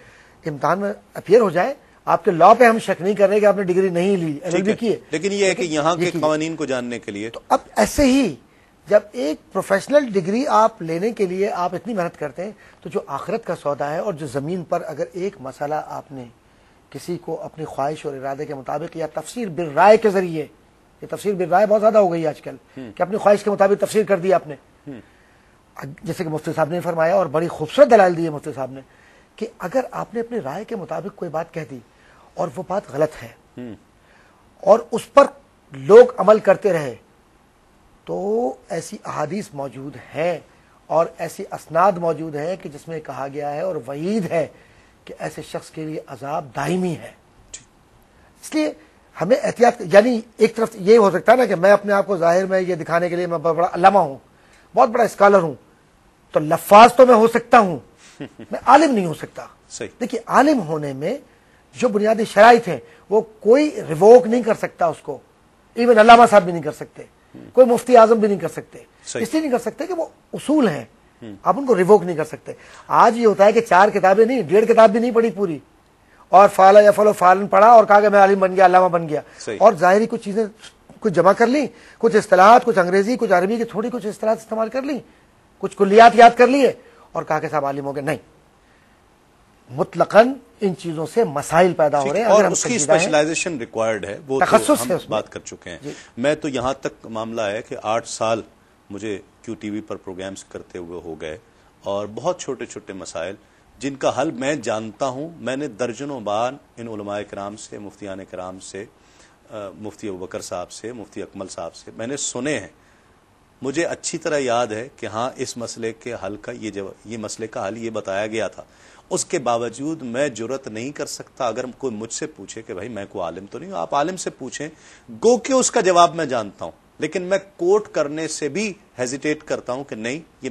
امتحان میں اپیئر ہو جائے. آپ کے لا پہ ہم شک نہیں کر رہے کہ آپ نے ڈگری نہیں لی، LLB کی ہے، لیکن یہ ہے کہ یہاں کے قوانین کو جاننے کے لیے. تو اب ایسے ہی جب ایک پروفیشنل ڈگری آپ لینے کے لیے آپ اتنی محنت کرتے ہیں تو جو آخرت کا سودا ہے اور جو زمین پر اگر ایک مسئلہ آپ نے کسی کو اپنی خواہش اور ارادے کے مطابق یا تفسیر بالرائے کے ذریعے، یہ تفسیر بالرائے بہت زیادہ ہو گئی آج کل کہ اپنی خواہش کے مطابق تفسیر کر دی آپ نے، جیسے کہ مفتی صاحب نے فرمایا اور بڑی خوبصورت دلائل دی ہے مفتی صاحب نے کہ اگر آپ نے اپنی رائے کے مطابق کوئی بات کہہ دی اور وہ بات غلط ہے اور اس پر لوگ عمل کرتے رہے تو ایسی احادیث موجود ہیں اور ایسی اسناد موجود ہیں کہ جس میں کہا گیا ہے اور وعید ہے کہ ایسے شخص کے لیے عذاب دائمی ہے. اس لیے ہمیں احتیاط، یعنی ایک طرف یہ ہو سکتا ہے نا کہ میں اپنے آپ کو ظاہر میں یہ دکھانے کے لیے میں بہت بڑا علامہ ہوں، بہت بڑا اسکالر ہوں، تو لفاظ تو میں ہو سکتا ہوں، میں عالم نہیں ہو سکتا. دیکھیے عالم ہونے میں جو بنیادی شرائط ہیں وہ کوئی ریووک نہیں کر سکتا، اس کو ایون علامہ صاحب بھی نہیں کر سکتے، کوئی مفتی اعظم بھی نہیں کر سکتے. اس لیے نہیں کر سکتے کہ وہ اصول ہیں، آپ ان کو ریووک نہیں کر سکتے. آج یہ ہوتا ہے کہ 4 کتابیں نہیں، 1.5 کتاب بھی نہیں پڑھی پوری، اور فعل یفعل فعلن پڑھا اور کہا کہ میں عالم بن گیا، علامہ بن گیا، اور ظاہری کچھ چیزیں کچھ جمع کر لی، کچھ اصطلاحات، کچھ انگریزی، کچھ عربی کی تھوڑی کچھ اصطلاحات استعمال کر لی، کچھ کلیات یاد کر لیے اور کہا کہ صاحب عالم ہو گئے. نہیں، مطلقاً ان چیزوں سے مسائل پیدا ہو رہے ہیں، اور اس کی اسپیشلائزیشن ریکوائرڈ ہے، وہ تخصص ہم بات کر چکے ہیں. میں تو یہاں تک معاملہ ہے کہ 8 سال مجھے QTV پر پروگرامز کرتے ہوئے ہو گئے اور بہت چھوٹے چھوٹے مسائل جن کا حل میں جانتا ہوں، میں نے درجنوں بار ان علماء کرام سے، مفتیان کرام سے، مفتی ابوبکر صاحب سے، مفتی اکمل صاحب سے میں نے سنے ہیں. مجھے اچھی طرح یاد ہے کہ ہاں اس مسئلے کے حل کا یہ مسئلے کا حل یہ بتایا گیا تھا. اس کے باوجود میں جرت نہیں کر سکتا اگر کوئی مجھ سے پوچھے کہ بھائی میں کوئی عالم تو نہیں ہوں، آپ عالم سے پوچھیں، گو کہ اس کا جواب میں جانتا ہوں، لیکن میں کوٹ کرنے سے بھی ہیزیٹیٹ کرتا ہوں کہ نہیں، یہ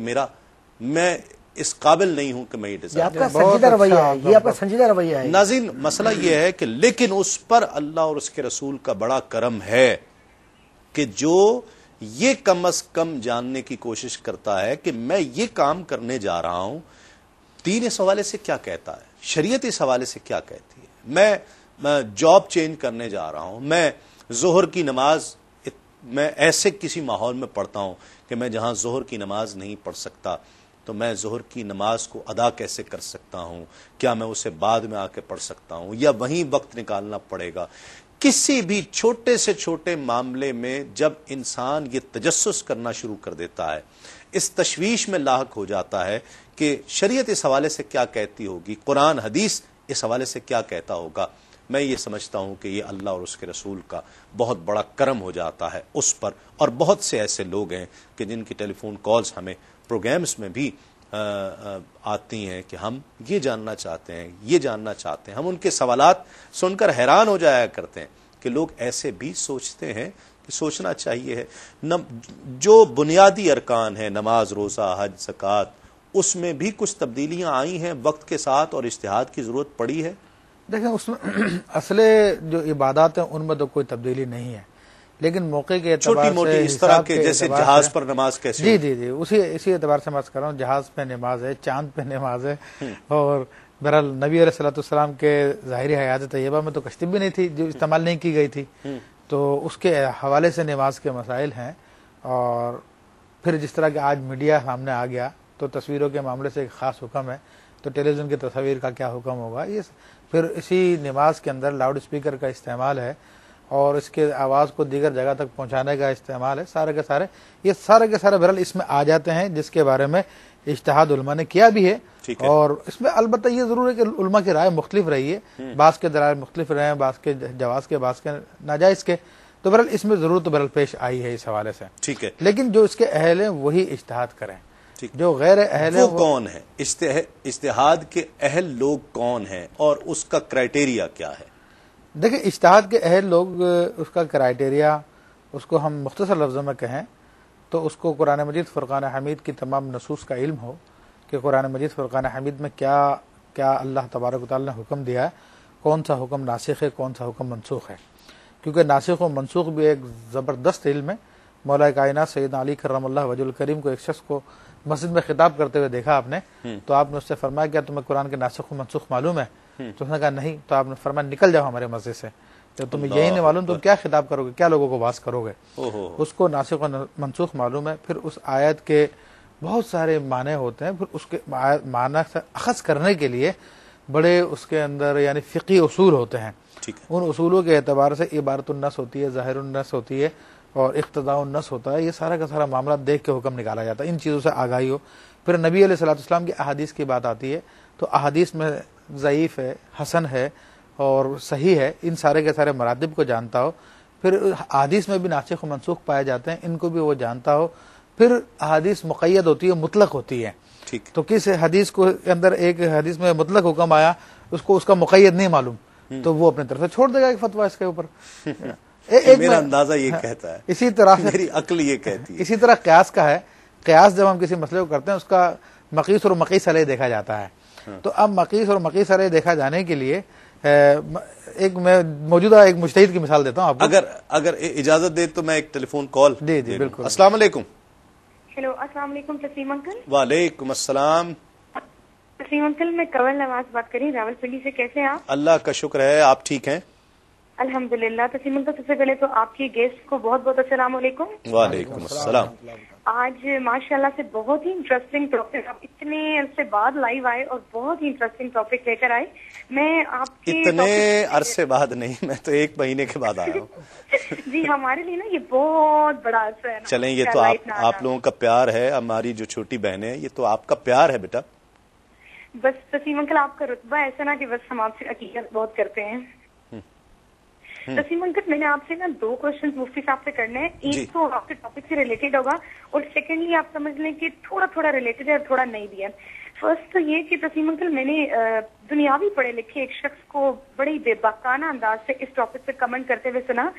میں اس قابل نہیں ہوں کہ میں یہ ڈیزائن. یہ آپ کا سنجیدہ رویہ ہے، یہ آپ کا سنجیدہ رویہ ہے. ناظرین مسئلہ یہ ہے کہ لیکن اس پر اللہ اور اس کے رسول کا بڑا کرم ہے کہ جو یہ کم از کم جاننے کی کوشش کرتا ہے کہ میں یہ کام کرنے جا رہا ہوں، دین اس حوالے سے کیا کہتا ہے، شریعت اس حوالے سے کیا کہتی ہے، میں جاب چینج کرنے جا رہا ہوں، میں ظہر کی نماز میں ایسے کسی ماحول میں پڑھتا ہوں کہ میں جہاں ظہر کی نماز نہیں پڑھ سکتا تو میں ظہر کی نماز کو ادا کیسے کر سکتا ہوں؟ کیا میں اسے بعد میں آ کے پڑھ سکتا ہوں یا وہیں وقت نکالنا پڑے گا؟ کسی بھی چھوٹے سے چھوٹے معاملے میں جب انسان یہ تجسس کرنا شروع کر دیتا ہے، اس تشویش میں لاحق ہو جاتا ہے کہ شریعت اس حوالے سے کیا کہتی ہوگی، قرآن حدیث اس حوالے سے کیا کہتا ہوگا، میں یہ سمجھتا ہوں کہ یہ اللہ اور اس کے رسول کا بہت بڑا کرم ہو جاتا ہے اس پر. اور بہت سے ایسے لوگ ہیں کہ جن کی ٹیلی فون کالز ہمیں پروگرامز میں بھی آتی ہیں کہ ہم یہ جاننا چاہتے ہیں، یہ جاننا چاہتے ہیں. ہم ان کے سوالات سن کر حیران ہو جایا کرتے ہیں کہ لوگ ایسے بھی سوچتے ہیں کہ سوچنا چاہیے ہے. جو بنیادی ارکان ہیں، نماز، روزہ، حج، زکوٰۃ، اس میں بھی کچھ تبدیلیاں آئی ہیں وقت کے ساتھ اور اجتہاد کی ضرورت پڑی ہے. دیکھیں اس میں اصل جو عبادات ہیں ان میں تو کوئی تبدیلی نہیں ہے، لیکن موقع کے اعتبار چھوٹی موٹی اس طرح کے جیسے جہاز پر نماز کیسے جی اسی اعتبار سے میں کر رہا ہوں. جہاز پہ نماز ہے، چاند پہ نماز ہے، اور بہرحال نبی علیہ الصلوۃ والسلام کے ظاہری حیات طیبہ میں تو کشتی بھی نہیں تھی جو استعمال نہیں کی گئی تھی، تو اس کے حوالے سے نماز کے مسائل ہیں. اور پھر جس طرح کہ آج میڈیا سامنے آ گیا تو تصویروں کے معاملے سے ایک خاص حکم ہے، تو ٹیلی ویژن کی تصاویر کا کیا حکم ہوگا. یہ پھر اسی نماز کے اندر لاؤڈ اسپیکر کا استعمال ہے اور اس کے آواز کو دیگر جگہ تک پہنچانے کا استعمال ہے. سارے کے سارے بہرحال اس میں آ جاتے ہیں جس کے بارے میں اجتہاد علماء نے کیا بھی ہے. اور اس میں البتہ یہ ضرور ہے کہ علماء کی رائے مختلف رہی ہے، بعض کے دلائل مختلف رہے ہیں، بعض کے جواز کے، بعض کے ناجائز کے، تو بہرحال اس میں ضرورت بہرحال پیش آئی ہے اس حوالے سے. ٹھیک ہے، لیکن جو اس کے اہل ہیں وہی اجتہاد کریں، جو غیر اہل ہیں وہ کون ہے؟ اجتہاد کے اہل لوگ کون ہیں اور اس کا کرائیٹیریا کیا ہے؟ دیکھیں اجتہاد کے اہل لوگ، اس کا کرائیٹیریا اس کو ہم مختصر لفظوں میں کہیں تو اس کو قرآن مجید فرقان حمید کی تمام نصوص کا علم ہو کہ قرآن مجید فرقان حمید میں کیا اللہ تبارک و تعالی نے حکم دیا ہے، کون سا حکم ناسخ ہے، کون سا حکم منسوخ ہے. کیونکہ ناسخ و منسوخ بھی ایک زبردست علم ہے. مولا کائنات سیدنا علی کرم اللہ وجہ الکریم کو ایک شخص کو مسجد میں خطاب کرتے ہوئے دیکھا آپ نے، تو آپ نے اس سے فرمایا کیا تمہیں قرآن کے ناسخ و منسوخ معلوم ہے؟ تو اس نے کہا نہیں. تو آپ نے فرمایا نکل جاؤ ہمارے مسجد سے، جب تمہیں یہی نہیں معلوم تو کیا خطاب کرو گے، کیا لوگوں کو باز کرو گے. اس کو ناسخ و منسوخ معلوم ہے. پھر اس آیت کے بہت سارے معنی ہوتے ہیں، پھر اس کے معنی سے اخذ کرنے کے لیے بڑے اس کے اندر یعنی فقہی اصول ہوتے ہیں. ان اصولوں کے اعتبار سے عبارت النص ہوتی ہے، ظاہر النص ہوتی ہے اور اقتضاء النص ہوتا ہے. یہ سارا کا سارا معاملہ دیکھ کے حکم نکالا جاتا ہے، ان چیزوں سے آگاہی ہو. پھر نبی علیہ الصلوۃ والسلام کی احادیث کی بات آتی ہے تو احادیث میں ضعیف ہے، حسن ہے اور صحیح ہے، ان سارے کے سارے مراتب کو جانتا ہو. پھر احادیث میں بھی ناسخ و منسوخ پائے جاتے ہیں، ان کو بھی وہ جانتا ہو. پھر احادیث مقید ہوتی ہے، مطلق ہوتی ہے. تو کس حدیث کو اندر ایک حدیث میں مطلق حکم آیا، اس کو اس کا مقید نہیں معلوم تو وہ اپنی طرف سے چھوڑ دے گا ایک فتویٰ اس کے اوپر. میرا اندازہ یہ کہتا ہے، اسی طرح میری عقل یہ کہتی ہے. اسی طرح قیاس کا ہے. قیاس جب ہم کسی مسئلے کو کرتے ہیں اس کا مقیس اور مقیس علیہ دیکھا جاتا ہے. تو اب مقیس اور مقیس علیہ دیکھا جانے کے لیے ایک میں موجودہ ایک مجتہد کی مثال دیتا ہوں آپ کو. اگر اجازت دے تو میں ایک ٹیلی فون کال. جی بالکل. السلام علیکم. ہیلو، السلام علیکم تسلیم انکل. وعلیکم السلام. تسلیم انکل میں کنول نواز بات کر رہی ہوں راول پنڈی سے. کیسے ہیں آپ؟ اللہ کا شکر ہے، آپ ٹھیک ہیں؟ الحمدللہ. تسلیم انکل سب سے پہلے تو آپ کی گیسٹ کو بہت بہت السلام علیکم. وعلیکم السلام. آج ماشاءاللہ سے بہت ہی انٹرسٹنگ ٹاپک، آپ اتنے عرصے بعد لائیو آئے اور بہت ہی انٹرسٹنگ ٹاپک لے کر آئے. میں آپ کے اتنے عرصے بعد نہیں، میں تو 1 مہینے کے بعد آیا ہوں. جی ہمارے لیے نا یہ بہت بڑا عرصہ ہے. چلیں یہ تو آپ لوگوں کا پیار ہے، ہماری جو چھوٹی بہنیں ہیں یہ تو آپ کا پیار ہے بیٹا. بس تسلیم انکل آپ کا رتبہ ایسا نا کہ بس ہم آپ سے عقیدت بہت کرتے ہیں. تسلیم انکل میں نے آپ سے نا 2 کوشچن مفتی صاحب سے کرنے ہیں. ایک تو آپ کے ٹاپک سے ریلیٹڈ ہوگا اور سیکنڈلی آپ سمجھ لیں کہ تھوڑا ریلیٹڈ ہے اور تھوڑا نہیں بھی ہے. فرسٹ تو یہ کہ تسلیم انکل میں نے دنیاوی پڑھے لکھے ایک شخص کو بڑی بے باکانہ انداز سے اس ٹاپک پہ کمنٹ کرتے ہوئے سنا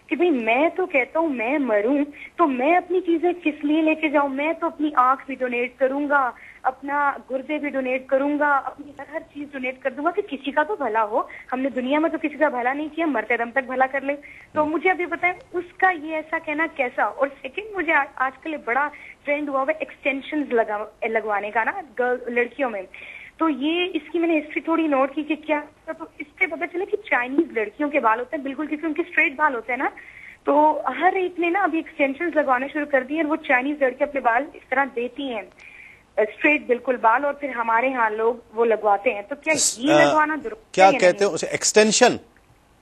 کہ بھئی میں تو کہتا ہوں میں مروں تو میں اپنی چیزیں کس لیے لے کے جاؤں، میں تو اپنی آنکھ بھی ڈونیٹ کروں گا، اپنا گردے بھی ڈونیٹ کروں گا، اپنی ہر چیز ڈونیٹ کر دوں گا کہ کسی کا تو بھلا ہو. ہم نے دنیا میں تو کسی کا بھلا نہیں کیا، مرتے دم تک بھلا کر لے. تو مجھے ابھی بتائیں اس کا یہ ایسا کہنا کیسا. اور سیکنڈ مجھے آج کل بڑا ٹرینڈ ہوا ہے ایکسٹینشنز لگوانے کا نا لڑکیوں میں. تو یہ اس کی میں نے ہسٹری تھوڑی نوٹ کی کہ کیا، تو اس سے پتہ چلا کہ چائنیز لڑکیوں کے بال ہوتے ہیں بالکل، کیونکہ ان کے اسٹریٹ بال ہوتے ہیں نا، تو ہر ایک نے نا ابھی ایکسٹینشن لگوانے شروع کر دی ہیں، اور وہ چائنیز لڑکے اپنے بال اس طرح دیتی ہیں اسٹریٹ بالکل بال، اور پھر ہمارے ہاں لوگ وہ لگواتے ہیں. تو کیا یہ لگوانا درست کیا کہتے ہیں اسے، ایکسٹینشن؟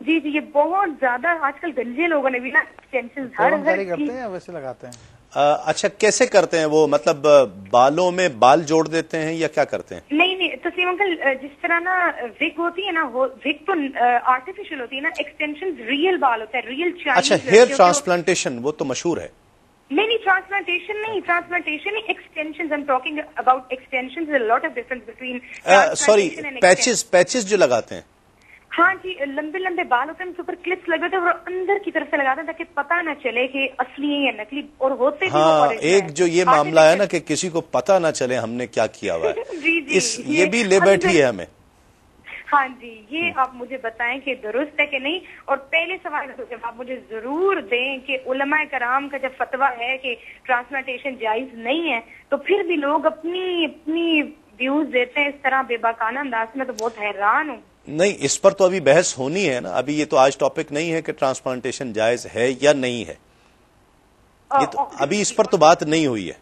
جی جی، یہ بہت زیادہ آج کل گنجے لوگوں نے بھی نا ایکسٹینشن کرتے ہیں یا ویسے لگاتے ہیں؟ اچھا کیسے کرتے ہیں وہ، مطلب بالوں میں بال جوڑ دیتے ہیں یا کیا کرتے ہیں؟ نہیں تسلیم انکل، جس طرح نا وگ ہوتی ہے نا، وگ تو آرٹیفیشل ہوتی ہے نا، ایکسٹینشن ریئل بال ہوتا ہے، ریئل چائنیز. اچھا ہیئر ٹرانسپلانٹیشن وہ تو مشہور ہے. نہیں ٹرانسپلانٹیشن نہیں extension. I'm talking about extensions. There's a lot of difference between transplantation and extension. Peaches جو لگاتے ہیں. ہاں جی، لمبے لمبے بال ہوتے ہیں، اس اوپر کلپس لگے ہوتے ہیں اور اندر کی طرف سے لگاتے ہیں تاکہ پتہ نہ چلے کہ اصلی ہے یا نکلی، اور ہوتے بھی. ہاں ایک جو یہ معاملہ ہے نا کہ کسی کو پتہ نہ چلے ہم نے کیا کیا ہوا ہے. جی یہ بھی لبرٹی ہے ہمیں. ہاں جی، یہ آپ مجھے بتائیں کہ درست ہے کہ نہیں. اور پہلے سوال کا جواب مجھے ضرور دیں کہ علماء کرام کا جب فتویٰ ہے کہ ٹرانسپلانٹیشن جائز نہیں ہے، تو پھر بھی لوگ اپنی ویوز دیتے ہیں اس طرح بے باکانہ انداز میں. تو بہت حیران ہوں. نہیں اس پر تو ابھی بحث ہونی ہے نا، ابھی یہ تو آج ٹاپک نہیں ہے کہ ٹرانسپلانٹیشن جائز ہے یا نہیں ہے، یہ تو ابھی اس پر تو بات نہیں ہوئی ہے.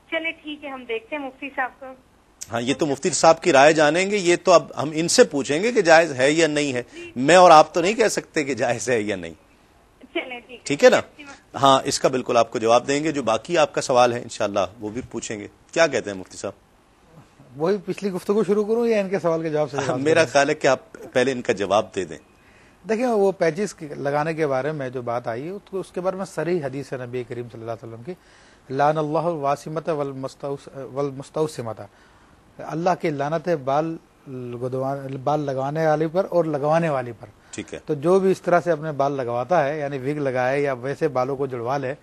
چلے ٹھیک ہے، ہم دیکھتے ہیں مفتی صاحب کو. ہاں یہ تو مفتی صاحب کی رائے جانیں گے، یہ تو اب ہم ان سے پوچھیں گے کہ جائز ہے یا نہیں ہے. میں اور آپ تو نہیں کہہ سکتے کہ جائز ہے یا نہیں. ٹھیک ہے نا. ہاں اس کا بالکل آپ کو جواب دیں گے. جو باقی آپ کا سوال ہے انشاءاللہ وہ بھی پوچھیں گے. کیا کہتے ہیں مفتی صاحب؟ وہی پچھلی گفتگو شروع کروں یا ان کے سوال کے جواب سے؟ میرا خیال ہے کہ آپ پہلے ان کا جواب دے دیں. دیکھیں وہ پیچز لگانے کے بارے میں جو بات آئی ہے اس کے بارے میں صریح حدیث ہے نبی کریم صلی اللہ علیہ وسلم کی، لعن اللہ الواسمۃ والمستوسمۃ، اللہ کی لعنت ہے بال لگوانے والی پر اور لگوانے والی پر. ٹھیک ہے. تو جو بھی اس طرح سے اپنے بال لگواتا ہے، یعنی وگ لگائے یا ویسے بالوں کو جڑوا لے،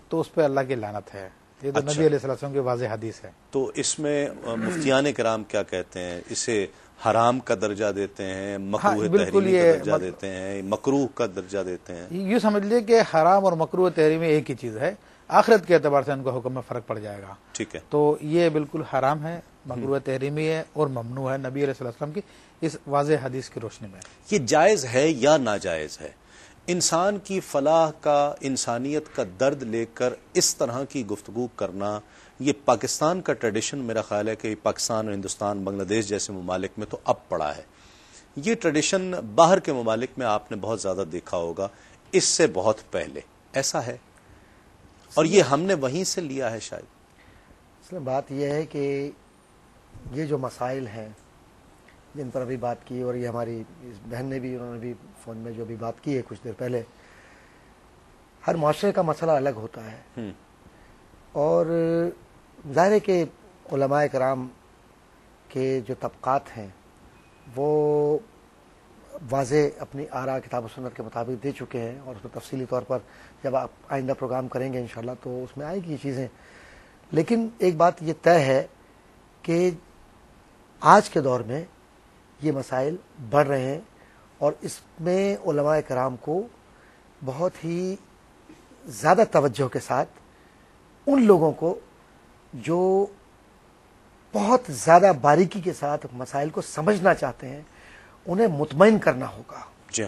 تو اس پہ اللہ کی لعنت ہے. یہ تو نبی علیہ السلام کی واضح حدیث ہے. تو اس میں مفتیان کرام کیا کہتے ہیں؟ اسے حرام کا درجہ دیتے ہیں، مکروہ تحریمی کا درجہ دیتے ہیں، مکروہ کا درجہ دیتے ہیں؟ یوں سمجھ لیے کہ حرام اور مکروہ تحریمی ایک ہی چیز ہے، آخرت کے اعتبار سے ان کو حکم میں فرق پڑ جائے گا. ٹھیک ہے. تو یہ بالکل حرام ہے، مکروہ تحریمی ہے اور ممنوع ہے نبی علیہ السلام کی اس واضح حدیث کی روشنی میں. یہ جائز ہے یا ناجائز ہے؟ انسان کی فلاح کا، انسانیت کا درد لے کر اس طرح کی گفتگو کرنا، یہ پاکستان کا ٹریڈیشن میرا خیال ہے کہ پاکستان اور ہندوستان، بنگلہ دیش جیسے ممالک میں تو اب پڑا ہے. یہ ٹریڈیشن باہر کے ممالک میں آپ نے بہت زیادہ دیکھا ہوگا، اس سے بہت پہلے ایسا ہے، اور یہ ہم نے وہیں سے لیا ہے شاید. اصل بات یہ ہے کہ یہ جو مسائل ہیں جن پر ابھی بات کی، اور یہ ہماری بہن نے بھی، انہوں نے بھی فون میں جو بھی بات کی ہے کچھ دیر پہلے، ہر معاشرے کا مسئلہ الگ ہوتا ہے. اور ظاہر ہے کہ علماء کرام کے جو طبقات ہیں وہ واضح اپنی آراء کتاب و سنت کے مطابق دے چکے ہیں، اور اس میں تفصیلی طور پر جب آپ آئندہ پروگرام کریں گے انشاءاللہ تو اس میں آئے گی یہ چیزیں. لیکن ایک بات یہ طے ہے کہ آج کے دور میں یہ مسائل بڑھ رہے ہیں، اور اس میں علماء کرام کو بہت ہی زیادہ توجہ کے ساتھ ان لوگوں کو جو بہت زیادہ باریکی کے ساتھ مسائل کو سمجھنا چاہتے ہیں انہیں مطمئن کرنا ہوگا. جی.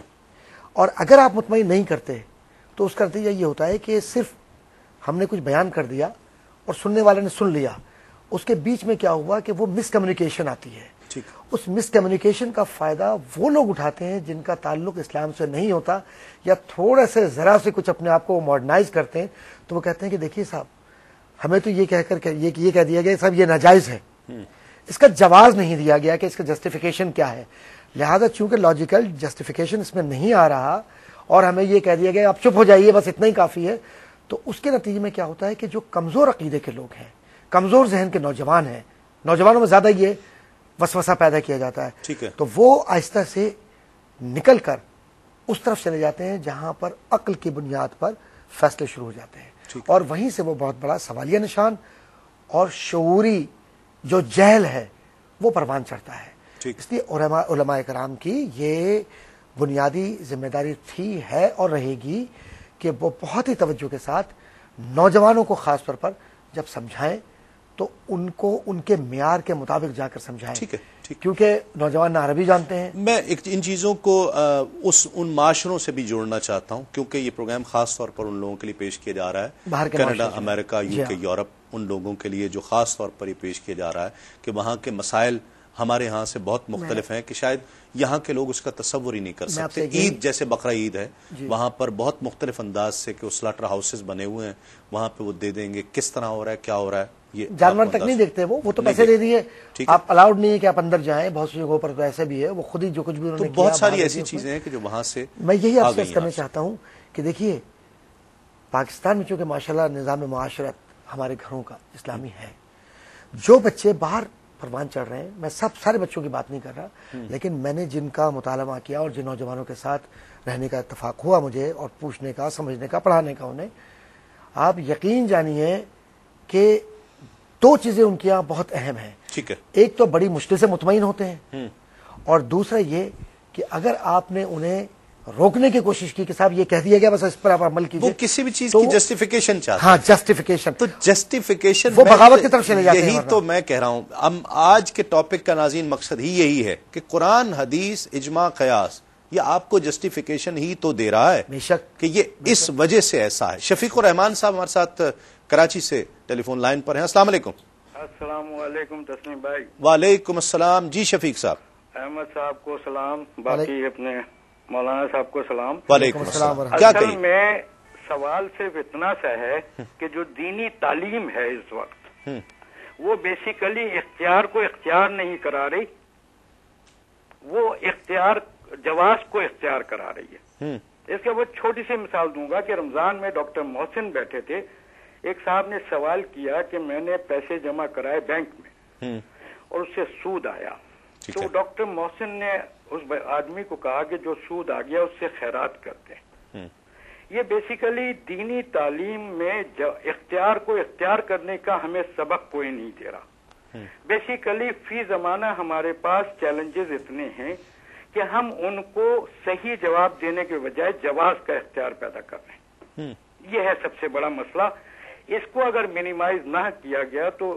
اور اگر آپ مطمئن نہیں کرتے تو اس کا نتیجہ یہ ہوتا ہے کہ صرف ہم نے کچھ بیان کر دیا اور سننے والے نے سن لیا، اس کے بیچ میں کیا ہوا کہ وہ مس کمیونیکیشن آتی ہے. اس مس کمیونیکیشن کا فائدہ وہ لوگ اٹھاتے ہیں جن کا تعلق اسلام سے نہیں ہوتا، یا تھوڑے سے ذرا سے کچھ اپنے آپ کو ماڈرنائز کرتے ہیں. تو وہ کہتے ہیں کہ دیکھیے صاحب، ہمیں تو یہ کہہ کر یہ کہہ دیا گیا صاحب یہ ناجائز ہے، اس کا جواز نہیں دیا گیا کہ اس کا جسٹیفیکیشن کیا ہے. لہذا چونکہ لاجیکل جسٹیفیکیشن اس میں نہیں آ رہا اور ہمیں یہ کہہ دیا گیا آپ چپ ہو جائیے بس اتنا ہی کافی ہے، تو اس کے نتیجے میں کیا ہوتا ہے کہ جو کمزور عقیدے کے لوگ ہیں، کمزور ذہن کے نوجوان ہیں، نوجوانوں میں زیادہ یہ وسوسہ پیدا کیا جاتا ہے، تو وہ آہستہ سے نکل کر اس طرف چلے جاتے ہیں جہاں پر عقل کی بنیاد پر فیصلے شروع ہو جاتے ہیں، اور وہیں سے وہ بہت بڑا سوالیہ نشان اور شعوری جو جہل ہے وہ پروان چڑھتا ہے. اس لیے علماء کرام کی یہ بنیادی ذمہ داری تھی، ہے اور رہے گی کہ وہ بہت ہی توجہ کے ساتھ نوجوانوں کو خاص طور پر جب سمجھائیں تو ان کو ان کے معیار کے مطابق جا کر سمجھائیں. کیونکہ نوجوان نہ عربی جانتے ہیں. میں ان چیزوں کو ان معاشروں سے بھی جوڑنا چاہتا ہوں کیونکہ یہ پروگرام خاص طور پر ان لوگوں کے لیے پیش کیا جا رہا ہے کینیڈا، امریکہ، یو کے، یورپ، ان لوگوں کے لیے جو خاص طور پر یہ پیش کیا جا رہا ہے کہ وہاں کے مسائل ہمارے ہاں سے بہت مختلف ہیں کہ شاید یہاں کے لوگ اس کا تصور ہی نہیں کر سکتے. عید جیسے بقرہ عید ہے وہاں پر بہت مختلف انداز سے کہ سلاٹر ہاؤسز بنے ہوئے ہیں، وہاں پہ وہ دے دیں گے کس طرح ہو رہا ہے، کیا ہو رہا ہے. یہ جانور تک نہیں دیکھتے، وہ تو پیسے دے دیے، آپ الاؤڈ نہیں ہے کہ آپ اندر جائیں. بہت سی جگہوں پر تو ایسے بھی ہے وہ خود ہی جو کچھ بھی انہوں نے بہت ساری ایسی چیزیں ہیں کہ جو وہاں سے. میں یہی آپ سے کرنا چاہتا ہوں کہ دیکھیے پاکستان میں چونکہ ماشاءاللہ نظام معاشرت ہمارے گھروں کا اسلامی ہے، جو بچے باہر پروان چڑھ رہے ہیں، میں سارے بچوں کی بات نہیں کر رہا، لیکن میں نے جن کا مطالعہ کیا اور جن نوجوانوں کے ساتھ رہنے کا اتفاق ہوا مجھے اور پوچھنے کا، سمجھنے کا، پڑھانے کا انہیں، آپ یقین جانیے کہ دو چیزیں ان کے یہاں بہت اہم ہیں. ٹھیک ہے. ایک تو بڑی مشکل سے مطمئن ہوتے ہیں، اور دوسرا یہ کہ اگر آپ نے انہیں روکنے کی کوشش کی کہ صاحب یہ کہہ دیا گیا بس اس پر آپ عمل کیجیے، وہ کسی بھی چیز کی جسٹیفیکیشن چاہتے ہیں. ہاں جسٹیفیکیشن، تو جسٹیفیکیشن وہ بغاوت کی طرف چلے جاتے ہیں. یہی تو میں کہہ رہا ہوں. آج کے ٹاپک کا ناظرین مقصد ہی یہی ہے کہ قرآن، حدیث، اجماع، قیاس یہ آپ کو جسٹیفیکیشن ہی تو دے رہا ہے بے شک کہ یہ اس وجہ سے ایسا ہے. شفیق الرحمان صاحب ہمارے ساتھ کراچی سے ٹیلی فون لائن پر ہیں. السلام علیکم. السلام علیکم تسلیم بھائی. وعلیکم السلام. جی شفیق صاحب. احمد صاحب کو سلام، باقی اپنے مولانا صاحب کو سلام. وعلیکم السلام. کیا اصل کہیں؟ میں سوال صرف اتنا سا ہے کہ جو دینی تعلیم ہے اس وقت وہ بیسیکلی اختیار کو اختیار نہیں کرا رہی، وہ اختیار جواز کو اختیار کرا رہی ہے. اس کے وہ چھوٹی سی مثال دوں گا کہ رمضان میں ڈاکٹر محسن بیٹھے تھے، ایک صاحب نے سوال کیا کہ میں نے پیسے جمع کرائے بینک میں اور اس سے سود آیا، تو ڈاکٹر محسن نے اس آدمی کو کہا کہ جو سود آ گیا اس سے خیرات کرتے ہیں. یہ بیسیکلی دینی تعلیم میں اختیار کو اختیار کرنے کا ہمیں سبق کوئی نہیں دے رہا. بیسیکلی فی زمانہ ہمارے پاس چیلنجز اتنے ہیں کہ ہم ان کو صحیح جواب دینے کے بجائے جواز کا اختیار پیدا کر رہے ہیں. یہ ہے سب سے بڑا مسئلہ. اس کو اگر منیمائز نہ کیا گیا تو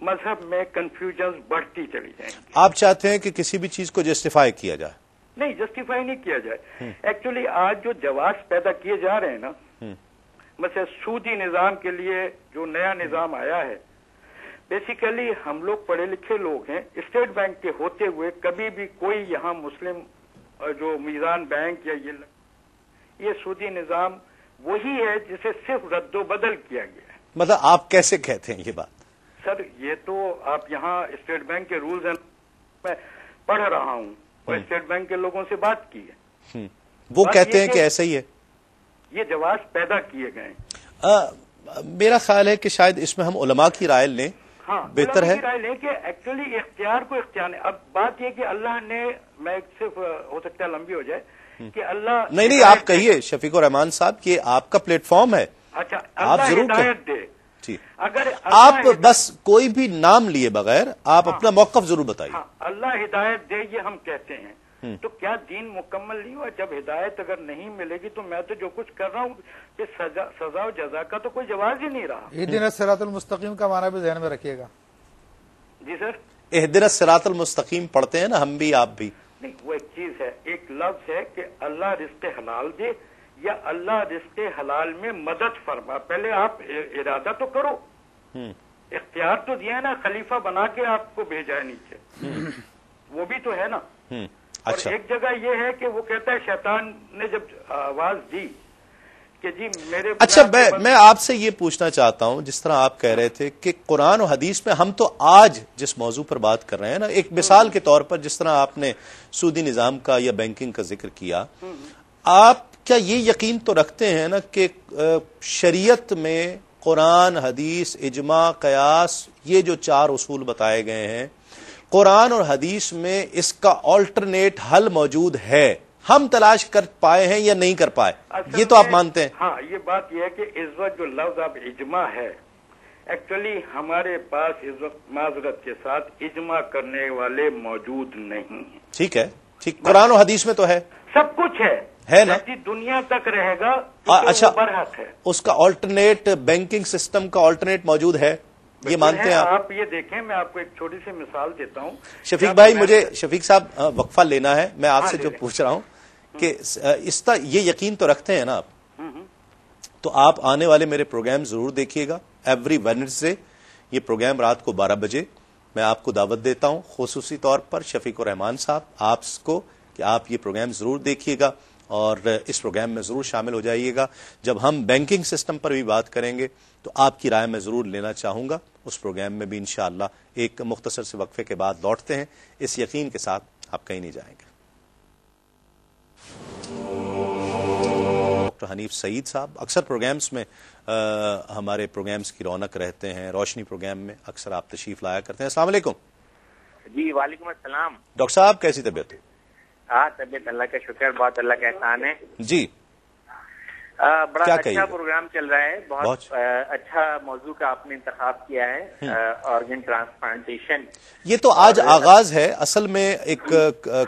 مذہب میں کنفیوژنز بڑھتی چلی جائیں گی. آپ چاہتے ہیں کہ کسی بھی چیز کو جسٹیفائی کیا جائے؟ نہیں، جسٹیفائی نہیں کیا جائے. ایکچولی آج جو جواز پیدا کیے جا رہے ہیں نا، مثلا سودی نظام کے لیے جو نیا نظام آیا ہے، بیسیکلی ہم لوگ پڑھے لکھے لوگ ہیں، اسٹیٹ بینک کے ہوتے ہوئے کبھی بھی کوئی یہاں مسلم جو میزان بینک یا یہ سودی نظام وہی ہے جسے صرف رد و بدل کیا گیا ہے. مطلب آپ کیسے کہتے ہیں یہ بات؟ سر یہ تو آپ یہاں اسٹیٹ بینک کے رولز میں پڑھ رہا ہوں اور اسٹیٹ بینک کے لوگوں سے بات کی ہے، وہ کہتے ہیں کہ ایسا ہی ہے. یہ جواز پیدا کیے گئے. میرا خیال ہے کہ شاید اس میں ہم علماء کی رائے لیں. ہاں، بہتر ہے علماء کی رائے لیں کہ ایکچولی اختیار کو اختیار. اب بات یہ کہ اللہ نے، میں صرف ہو سکتا ہے لمبی ہو جائے کہ اللہ نہیں آپ کہیے شفیق الرحمان صاحب کہ آپ کا پلیٹ فارم ہے. اچھا، آپ ضرور ہدایت دے. اگر آپ بس کوئی بھی نام لیے بغیر آپ اپنا موقف ضرور بتائیے. اللہ ہدایت دے یہ ہم کہتے ہیں، تو کیا دین مکمل نہیں ہوا؟ جب ہدایت اگر نہیں ملے گی تو میں تو جو کچھ کر رہا ہوں کہ سزا و جزا کا تو کوئی جواز ہی نہیں رہا. اہدنا الصراط المستقیم کا معنی بھی ذہن میں رکھیے گا. جی سر. اہدنا الصراط المستقیم پڑھتے ہیں نا ہم بھی آپ بھی. نہیں، وہ ایک چیز ہے، ایک لفظ ہے کہ اللہ رزق حلال دے یا اللہ رزق حلال میں مدد فرما. پہلے آپ ارادہ تو کرو، اختیار تو دیا نا، خلیفہ بنا کے آپ کو بھیجا ہے نیچے، وہ بھی تو ہے نا. اور ایک جگہ یہ ہے کہ وہ کہتا ہے شیطان نے جب آواز دی کہ جی میرے. اچھا میں آپ سے یہ پوچھنا چاہتا ہوں، جس طرح آپ کہہ رہے تھے کہ قرآن و حدیث میں ہم تو آج جس موضوع پر بات کر رہے ہیں نا، ایک مثال کے طور پر جس طرح آپ نے سودی نظام کا یا بینکنگ کا ذکر کیا، آپ کیا یہ یقین تو رکھتے ہیں نا کہ شریعت میں قرآن، حدیث، اجماع، قیاس یہ جو 4 اصول بتائے گئے ہیں، قرآن اور حدیث میں اس کا آلٹرنیٹ حل موجود ہے؟ ہم تلاش کر پائے ہیں یا نہیں کر پائے؟ یہ تو آپ مانتے ہیں؟ ہاں، یہ بات یہ ہے کہ اس وقت جو لفظ اب اجماع ہے، ایکچولی ہمارے پاس اس وقت معذرت کے ساتھ اجماع کرنے والے موجود نہیں ہیں. ٹھیک ہے، ٹھیک، قرآن و حدیث میں تو ہے، سب کچھ ہے نا، دنیا تک رہے گا. اچھا، برحق ہے. اس کا آلٹرنیٹ بینکنگ سسٹم کا آلٹرنیٹ موجود ہے؟ یہ مانتے ہیں آپ یہ دیکھیں، میں آپ کو ایک چھوٹی سی مثال دیتا ہوں. شفیق بھائی، مجھے شفیق صاحب وقفہ لینا ہے. میں آپ سے جو پوچھ رہا ہوں کہ یہ یقین تو رکھتے ہیں نا آپ، تو آپ آنے والے میرے پروگرام ضرور دیکھیے گا. ایوری ویڈنسڈے یہ پروگرام رات کو 12 بجے میں آپ کو دعوت دیتا ہوں، خصوصی طور پر شفیق الرحمان صاحب آپ کو، کہ آپ یہ پروگرام ضرور دیکھیے گا اور اس پروگرام میں ضرور شامل ہو جائیے گا. جب ہم بینکنگ سسٹم پر بھی بات کریں گے تو آپ کی رائے میں ضرور لینا چاہوں گا. اس پروگرام میں بھی انشاءاللہ ایک مختصر سے وقفے کے بعد لوٹتے ہیں، اس یقین کے ساتھ آپ کہیں نہیں جائیں گے. ڈاکٹر حنیف سعید صاحب اکثر پروگرامز میں ہمارے پروگرامز کی رونق رہتے ہیں. روشنی پروگرام میں اکثر آپ تشریف لایا کرتے ہیں. السلام علیکم. جی وعلیکم السلام. ڈاکٹر صاحب کیسی طبیعت؟ طبیعت اللہ کا شکر، بہت اللہ کا احسان ہے. جی بڑا اچھا پروگرام چل رہا ہے، بہت اچھا موضوع کا آپ نے انتخاب کیا ہے، آرگن ٹرانسپلانٹیشن. یہ تو آج آغاز ہے. اصل میں ایک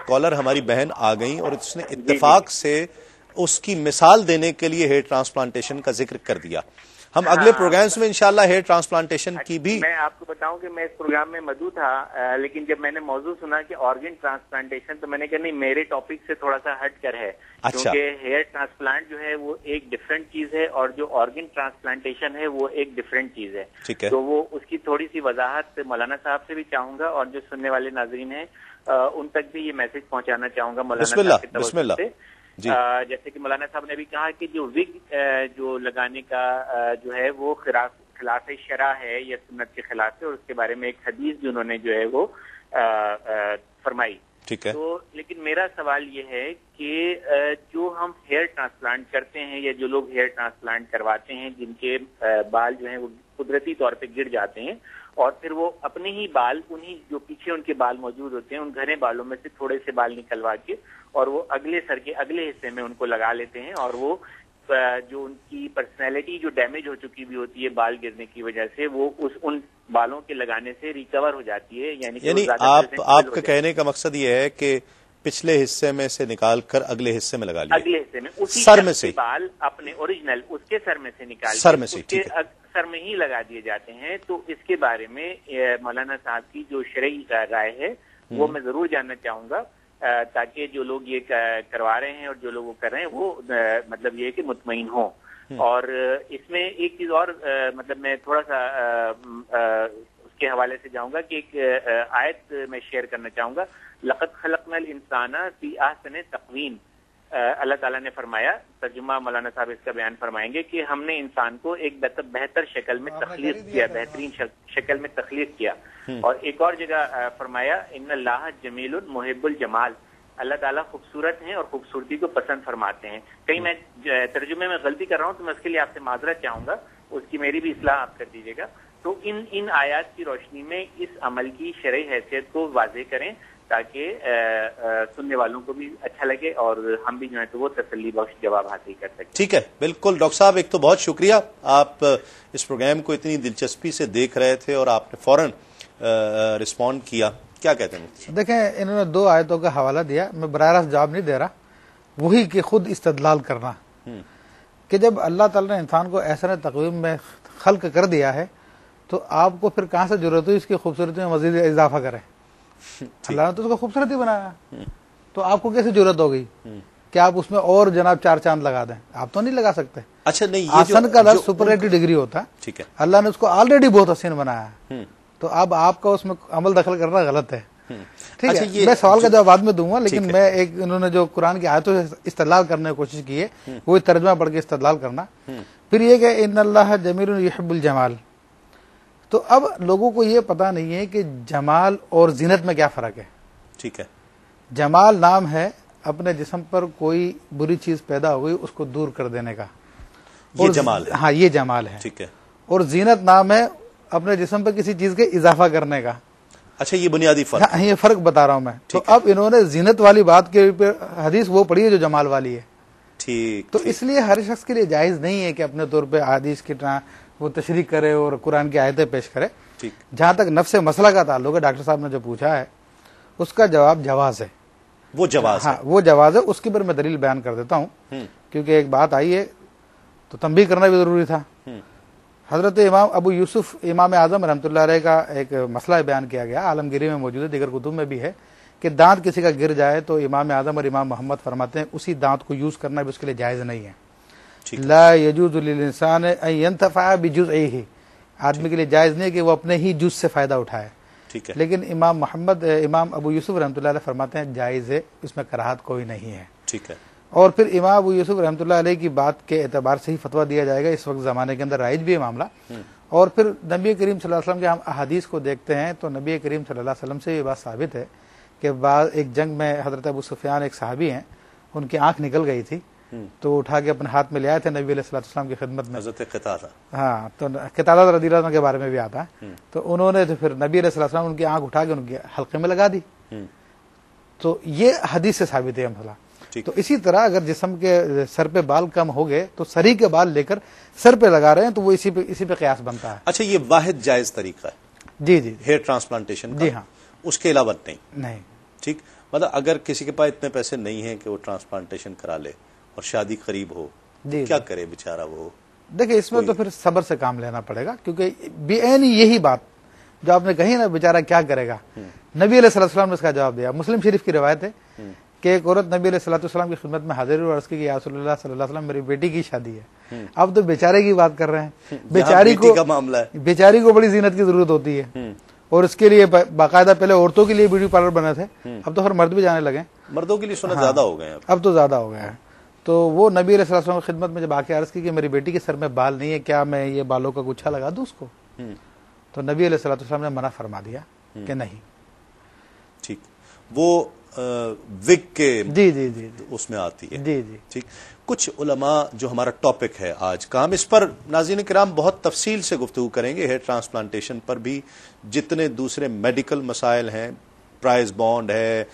کالر ہماری بہن آ گئی اور اس نے اتفاق سے اس کی مثال دینے کے لیے ہیئر ٹرانسپلانٹیشن کا ذکر کر دیا. ہم اگلے پروگرامز میں انشاءاللہ ہیئر ٹرانسپلانٹیشن کی بھی. میں آپ کو بتاؤں کہ میں اس پروگرام میں مدعو تھا، لیکن جب میں نے موضوع سنا کہ آرگن ٹرانسپلانٹیشن تو میں نے کہا نہیں، میرے ٹاپک سے تھوڑا سا ہٹ کر ہے، کیونکہ ہیئر ٹرانسپلانٹ جو ہے وہ ایک ڈفرینٹ چیز ہے اور جو آرگن ٹرانسپلانٹیشن ہے وہ ایک ڈفرینٹ چیز ہے. تو وہ اس کی تھوڑی سی وضاحت مولانا صاحب سے بھی چاہوں گا اور جو سننے والے ناظرین ہیں ان تک بھی یہ میسج پہنچانا چاہوں گا مولانا صاحب کی طرف سے. جیسے کہ مولانا صاحب نے بھی کہا کہ جو وگ جو لگانے کا جو ہے وہ خلاف شرع ہے یا سنت کے خلاف ہے، اور اس کے بارے میں ایک حدیث جو انہوں نے جو ہے وہ فرمائی. تو لیکن میرا سوال یہ ہے کہ جو ہم ہیئر ٹرانسپلانٹ کرتے ہیں یا جو لوگ ہیئر ٹرانسپلانٹ کرواتے ہیں جن کے بال جو ہیں وہ قدرتی طور پہ گر جاتے ہیں اور پھر وہ اپنے ہی بال، انہی جو پیچھے ان کے بال موجود ہوتے ہیں، ان گھنے بالوں میں سے تھوڑے سے بال نکلوا کے اور وہ اگلے سر کے اگلے حصے میں ان کو لگا لیتے ہیں، اور وہ جو ان کی پرسنالٹی جو ڈیمیج ہو چکی بھی ہوتی ہے بال گرنے کی وجہ سے، وہ ان بالوں کے لگانے سے ریکور ہو جاتی ہے. یعنی آپ کا کہنے کا مقصد یہ ہے کہ پچھلے حصے میں سے نکال کر اگلے حصے میں لگا لیا، اگلے حصے میں اسی سر میں سے بال اپنے اوریجنل اس کے سر میں سے نکال سر میں سے سر میں ہی لگا دیے جاتے ہیں. تو اس کے بارے میں مولانا صاحب کی جو شرعی رائے ہے وہ میں ضرور جاننا چاہوں گا، تاکہ جو لوگ یہ کروا رہے ہیں اور جو لوگ وہ کر رہے ہیں وہ مطلب یہ کہ مطمئن ہوں. اور اس میں ایک چیز اور مطلب میں تھوڑا سا اس کے حوالے سے جاؤں گا کہ ایک آیت میں شیئر کرنا چاہوں گا. لقد خلقنا الانسان فی احسن تقویم، اللہ تعالیٰ نے فرمایا، ترجمہ مولانا صاحب اس کا بیان فرمائیں گے کہ ہم نے انسان کو ایک بہتر شکل میں تخلیق کیا، بہترین شکل میں تخلیق کیا. اور ایک اور جگہ فرمایا ان اللہ جمیل محب الجمال، اللہ تعالیٰ خوبصورت ہیں اور خوبصورتی کو پسند فرماتے ہیں. کہیں میں ترجمے میں غلطی کر رہا ہوں تو میں اس کے لیے آپ سے معذرت چاہوں گا، اس کی میری بھی اصلاح آپ کر دیجیے گا. تو ان آیات کی روشنی میں اس عمل کی شرعی حیثیت کو واضح کریں تاکہ سننے والوں کو بھی اچھا لگے اور ہم بھی جو ہے تو وہ تسلی بخش جواب حاصل کر سکیں. ٹھیک ہے، بالکل. ڈاکٹر صاحب ایک تو بہت شکریہ، آپ اس پروگرام کو اتنی دلچسپی سے دیکھ رہے تھے اور آپ نے فوراً رسپونڈ کیا. کیا کہتے ہیں؟ دیکھیں، انہوں نے 2 آیتوں کا حوالہ دیا، میں براہ راست جواب نہیں دے رہا، وہی کہ خود استدلال کرنا کہ جب اللہ تعالیٰ نے انسان کو ایسا تقویم میں خلق کر دیا ہے تو آپ کو پھر کہاں سے ضرورت ہوئی اس کی خوبصورتی میں مزید اضافہ کرے؟ اللہ نے تو اس کو خوبصورتی بنایا، تو آپ کو کیسے ضرورت ہو گئی کہ آپ اس میں اور جناب 4 چاند لگا دیں؟ آپ تو نہیں لگا سکتے. اچھا نہیں، حسن کا لفظ سپرلیٹو ڈگری ہوتا ہے، ٹھیک ہے، اللہ نے اس کو آلریڈی بہت حسین بنایا ہے، تو اب آپ کا اس میں عمل دخل کرنا غلط ہے. ٹھیک ہے، میں سوال کا جواب بعد میں دوں گا، لیکن میں ایک انہوں نے جو قرآن کی آیتوں سے استدلال کرنے کی کوشش کی ہے وہ ترجمہ پڑھ کے استدلال کرنا. پھر یہ کہ ان اللہ جمیل یحب الجمال، تو اب لوگوں کو یہ پتا نہیں ہے کہ جمال اور زینت میں کیا فرق ہے. ٹھیک ہے، جمال نام ہے اپنے جسم پر کوئی بری چیز پیدا ہوئی اس کو دور کر دینے کا، یہ جمال ہے. ہاں، یہ جمال ہے. ٹھیک ہے. اور زینت نام ہے اپنے جسم پر کسی چیز کے اضافہ کرنے کا. اچھا، یہ بنیادی فرق. ہاں، یہ فرق بتا رہا ہوں میں. تو اب انہوں نے زینت والی بات کے حدیث وہ پڑھی ہے جو جمال والی ہے. ٹھیک. تو اس لیے ہر شخص کے لیے جائز نہیں ہے کہ اپنے طور پہ حدیث کی وہ تشریح کرے اور قرآن کی آیتیں پیش کرے. جہاں تک نفس مسئلہ کا تعلق ہے، ڈاکٹر صاحب نے جو پوچھا ہے اس کا جواب جواز ہے. وہ جواز ہاں، وہ جواز ہے. اس کے اوپر میں دلیل بیان کر دیتا ہوں، کیونکہ ایک بات آئی ہے تو تنبیہ کرنا بھی ضروری تھا. حضرت امام ابو یوسف امام اعظم رحمۃ اللہ علیہ کا ایک مسئلہ بیان کیا گیا، عالمگیری میں موجود ہے، دیگر کتب میں بھی ہے، کہ دانت کسی کا گر جائے تو امام اعظم اور امام محمد فرماتے ہیں اسی دانت کو یوز کرنا بھی اس کے لیے جائز نہیں ہے. لا یجوز للانسان ان ينتفع بجزئه، آدمی کے لیے جائز نہیں کہ وہ اپنے ہی جز سے فائدہ اٹھائے. لیکن امام ابو یوسف رحمۃ اللہ علیہ فرماتے ہیں جائز ہے، اس میں کراہت کوئی نہیں ہے. ٹھیک ہے. اور پھر امام ابو یوسف رحمۃ اللہ علیہ کی بات کے اعتبار سے ہی فتویٰ دیا جائے گا، اس وقت زمانے کے اندر رائج بھی ہے معاملہ. اور پھر نبی کریم صلی اللہ علیہ وسلم کے ہم احادیث کو دیکھتے ہیں تو نبی کریم صلی اللہ علیہ وسلم سے یہ بات ثابت ہے کہ بعض ایک جنگ میں حضرت ابو سفیان ایک صحابی ہیں، ان کی آنکھ نکل گئی تھی تو اٹھا کے اپنے ہاتھ میں لے آئے تھے نبی علیہ الصلوۃ والسلام کی خدمت میں. حضرت قتادہ، ہاں، تو قتادہ رضی اللہ عنہ کے بارے میں بھی آتا ہے. تو انہوں نے تو پھر نبی علیہ الصلوۃ والسلام ان کی آنکھ اٹھا کے ان کے حلقے میں لگا دی. تو یہ حدیث سے ثابت ہے مسئلہ. تو اسی طرح اگر جسم کے سر پہ بال کم ہو گئے تو سری کے بال لے کر سر پہ لگا رہے ہیں تو وہ اسی پہ قیاس بنتا ہے. اچھا، یہ واحد جائز طریقہ ہے جی جی ہیئر ٹرانسپلانٹیشن؟ جی ہاں، اس کے علاوہ نہیں. ٹھیک، مطلب اگر کسی کے پاس اتنے پیسے نہیں ہیں کہ وہ ٹرانسپلانٹیشن کرا لے اور شادی قریب ہو، کیا کرے بیچارہ وہ؟ دیکھیں اس میں تو پھر صبر سے کام لینا پڑے گا، کیونکہ یہی بات جو آپ نے کہی نا بیچارہ کیا کرے گا، نبی علیہ الصلوۃ والسلام نے اس کا جواب دیا. مسلم شریف کی روایت ہے کہ ایک عورت نبی علیہ الصلوۃ والسلام کی خدمت میں حاضر ہوئی اور عرض کی کہ یا رسول اللہ صلی اللہ علیہ وسلم میری بیٹی کی شادی ہے. اب تو بیچارے کی بات کر رہے ہیں، بیچاری کو بڑی زینت کی ضرورت ہوتی ہے اور اس کے لیے باقاعدہ پہلے عورتوں کے لیے بیوٹی پارلر بنے تھے، اب تو ہر مرد بھی جانے لگے. مردوں کے لیے سنت زیادہ ہو گئے ہیں اب تو زیادہ ہو گیا ہے. تو وہ نبی علیہ الصلوۃ والسلام کی خدمت میں جب آ کے عرض کی کہ میری بیٹی کے سر میں بال نہیں ہے، کیا میں یہ بالوں کا گچھا لگا دوں اس کو؟ تو نبی علیہ الصلوۃ والسلام نے منع فرما دیا کہ نہیں. ٹھیک، وہ وگ کے جی جی جی اس میں آتی ہے. جی جی ٹھیک. کچھ علماء جو ہمارا ٹاپک ہے آج کا، ہم اس پر ناظرین کرام بہت تفصیل سے گفتگو کریں گے. ہیئر ٹرانسپلانٹیشن پر بھی جتنے دوسرے میڈیکل مسائل ہیں، پرائز بانڈ ہے،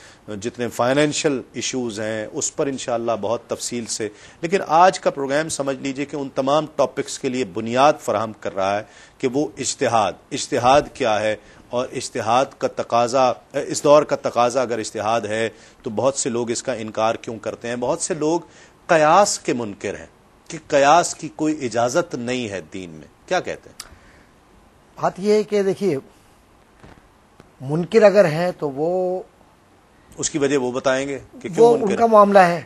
جتنے فائنینشیل ایشوز ہیں، اس پر انشاءاللہ بہت تفصیل سے. لیکن آج کا پروگرام سمجھ لیجئے کہ ان تمام ٹاپکس کے لیے بنیاد فراہم کر رہا ہے کہ وہ اجتہاد کیا ہے، اور اجتہاد کا تقاضا، اس دور کا تقاضا اگر اجتہاد ہے تو بہت سے لوگ اس کا انکار کیوں کرتے ہیں. بہت سے لوگ قیاس کے منکر ہیں کہ قیاس کی کوئی اجازت نہیں ہے دین میں. کیا کہتے ہیں؟ بات یہ ہے کہ دیکھیے، منکر اگر ہے تو وہ اس کی وجہ وہ بتائیں گے کہ وہ ان کا معاملہ ہے.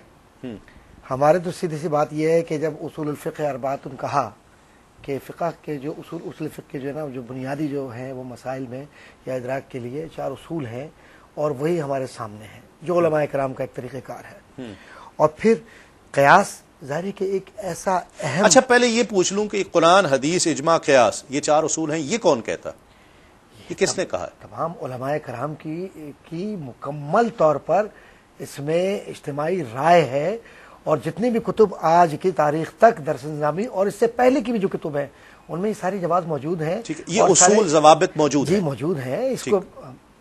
ہمارے تو سیدھی سی بات یہ ہے کہ جب اصول الفقہ اربعۃ کہا کہ فقہ کے جو اصول فقہ کے جو ہے نا، جو بنیادی جو ہیں وہ مسائل میں یا ادراک کے لیے 4 اصول ہیں اور وہی ہمارے سامنے ہیں جو علماء کرام کا ایک طریقہ کار ہے. اور پھر قیاس ظاہر ہے کہ ایک ایسا اہم. اچھا، پہلے یہ پوچھ لوں کہ قرآن، حدیث، اجماع، قیاس، یہ 4 اصول ہیں، یہ کون کہتا؟ یہ کس نے کہا؟ تمام علماء کرام کی مکمل طور پر اس میں اجتماعی رائے ہے. اور جتنی بھی کتب آج کی تاریخ تک درس نظامی اور اس سے پہلے کی بھی جو کتب ہیں ان میں یہ ساری جواز موجود ہیں. یہ اصول ضوابط موجود ہیں؟ جی موجود ہیں. اس کو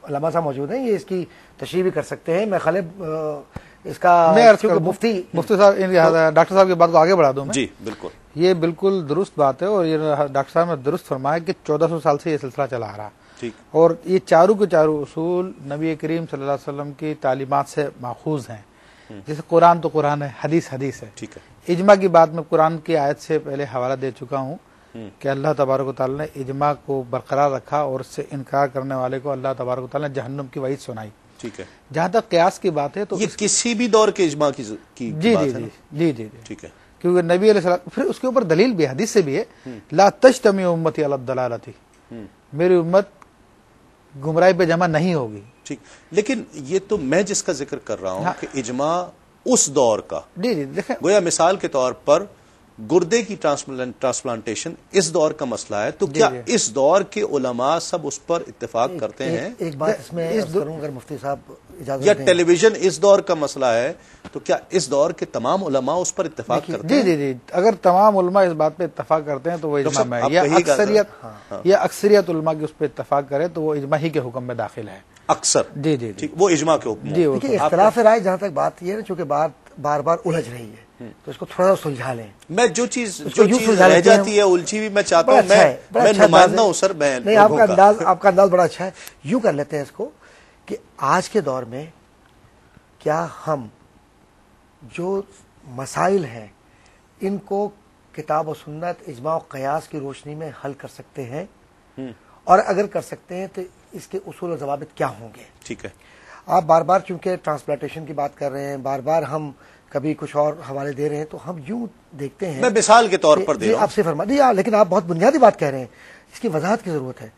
علماء صاحب موجود ہیں، یہ اس کی تشریح بھی کر سکتے ہیں. میں خالد اس کا مفتی صاحب، ڈاکٹر صاحب کی بات کو آگے بڑھا دوں. جی بالکل، یہ بالکل درست بات ہے اور یہ ڈاکٹر صاحب نے درست فرمایا کہ 1400 سال سے یہ سلسلہ چلا آ رہا. اور یہ چاروں کے چاروں اصول نبی کریم صلی اللہ علیہ وسلم کی تعلیمات سے ماخوذ ہیں. جیسے قرآن تو قرآن ہے، حدیث حدیث ہے. ٹھیک ہے. اجماع کی بات میں قرآن کی آیت سے پہلے حوالہ دے چکا ہوں کہ اللہ تبارک و تعالی نے اجماع کو برقرار رکھا اور اس سے انکار کرنے والے کو اللہ تبارک و تعالی نے جہنم کی وعید سنائی. ٹھیک ہے. جہاں تک قیاس کی بات ہے تو یہ کسی بھی دور کے اجماع کی جی جی جی جی جی ٹھیک ہے. کیونکہ نبی علیہ السلام، پھر اس کے اوپر دلیل بھی حدیث سے بھی ہے، لا تجتمع امتی علی الضلالۃ، میری امت گمراہی پہ جمع نہیں ہوگی. ٹھیک. لیکن یہ تو میں جس کا ذکر کر رہا ہوں کہ اجماع اس دور کا، جی جی دیکھیں، گویا مثال کے طور پر گردے کی ٹرانسپلانٹیشن اس دور کا مسئلہ ہے تو کیا اس دور کے علماء سب اس پر اتفاق کرتے ہیں؟ ایک بات اس میں کروں اگر مفتی صاحب اجازت یا ٹیلی ویژن اس دور کا مسئلہ ہے تو کیا اس دور کے تمام علماء اس پر اتفاق کرتے ہیں؟ جی جی جی اگر تمام علماء اس بات پہ اتفاق کرتے ہیں تو وہ اجماع میں ہے، یا اکثریت علماء کی اس پہ اتفاق کرے تو وہ اجماع ہی کے حکم میں داخل ہے. اکثر جی جی ٹھیک، وہ اجماع کے حکم. جی اختلاف رائے جہاں تک بات یہ ہے چونکہ بات بار بار الجھ رہی ہے تو اس کو تھوڑا سا سلجھا لیں. میں جو چیز رہ جاتی ہے الجھی بھی میں چاہتا ہوں، میں نمائندہ ہوں سر. میں نہیں، آپ کا انداز بڑا اچھا ہے. یوں کر لیتے ہیں اس کو کہ آج کے دور میں کیا ہم جو مسائل ہیں ان کو کتاب و سنت اجماع و قیاس کی روشنی میں حل کر سکتے ہیں، اور اگر کر سکتے ہیں تو اس کے اصول و ضوابط کیا ہوں گے؟ ٹھیک ہے. آپ بار بار چونکہ ٹرانسپلانٹیشن کی بات کر رہے ہیں، بار بار ہم کبھی کچھ اور حوالے دے رہے ہیں، تو ہم یوں دیکھتے ہیں، میں مثال کے طور پر دے رہا ہوں. آپ سے فرما دیا، لیکن آپ بہت بنیادی بات کہہ رہے ہیں، اس کی وضاحت کی ضرورت ہے.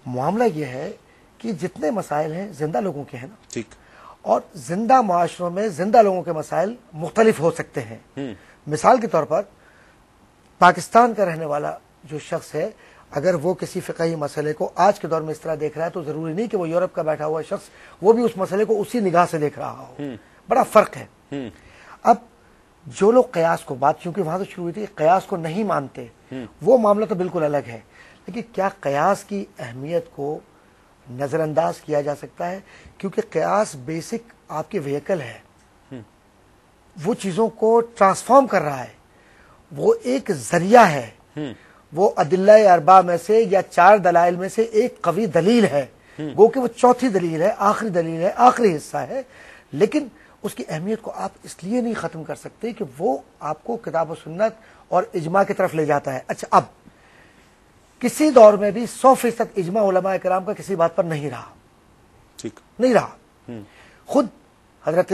معاملہ یہ ہے کہ جتنے مسائل ہیں زندہ لوگوں کے ہیں نا، ٹھیک، اور زندہ معاشروں میں زندہ لوگوں کے مسائل مختلف ہو سکتے ہیں. مثال کے طور پر پاکستان کا رہنے والا جو شخص ہے، اگر وہ کسی فقہی مسئلے کو آج کے دور میں اس طرح دیکھ رہا ہے تو ضروری نہیں کہ وہ یورپ کا بیٹھا ہوا شخص وہ بھی اس مسئلے کو اسی نگاہ سے دیکھ رہا ہو. بڑا فرق ہے. اب جو لوگ قیاس کو، بات چونکہ وہاں سے شروع ہوئی تھی، قیاس کو نہیں مانتے، وہ معاملہ تو بالکل الگ ہے. لیکن کیا قیاس کی اہمیت کو نظر انداز کیا جا سکتا ہے؟ کیونکہ قیاس بیسک آپ کے وہیکل ہے، وہ چیزوں کو ٹرانسفارم کر رہا ہے، وہ ایک ذریعہ ہے، وہ ادلہ اربع میں سے یا 4 دلائل میں سے ایک قوی دلیل ہے، گو کہ وہ چوتھی دلیل ہے، آخری دلیل ہے، آخری حصہ ہے. لیکن اس کی اہمیت کو آپ اس لیے نہیں ختم کر سکتے کہ وہ آپ کو کتاب و سنت اور اجماع کی طرف لے جاتا ہے. اچھا، اب کسی دور میں بھی 100% اجماع علماء کرام کا کسی بات پر نہیں رہا، ٹھیک نہیں رہا. خود حضرت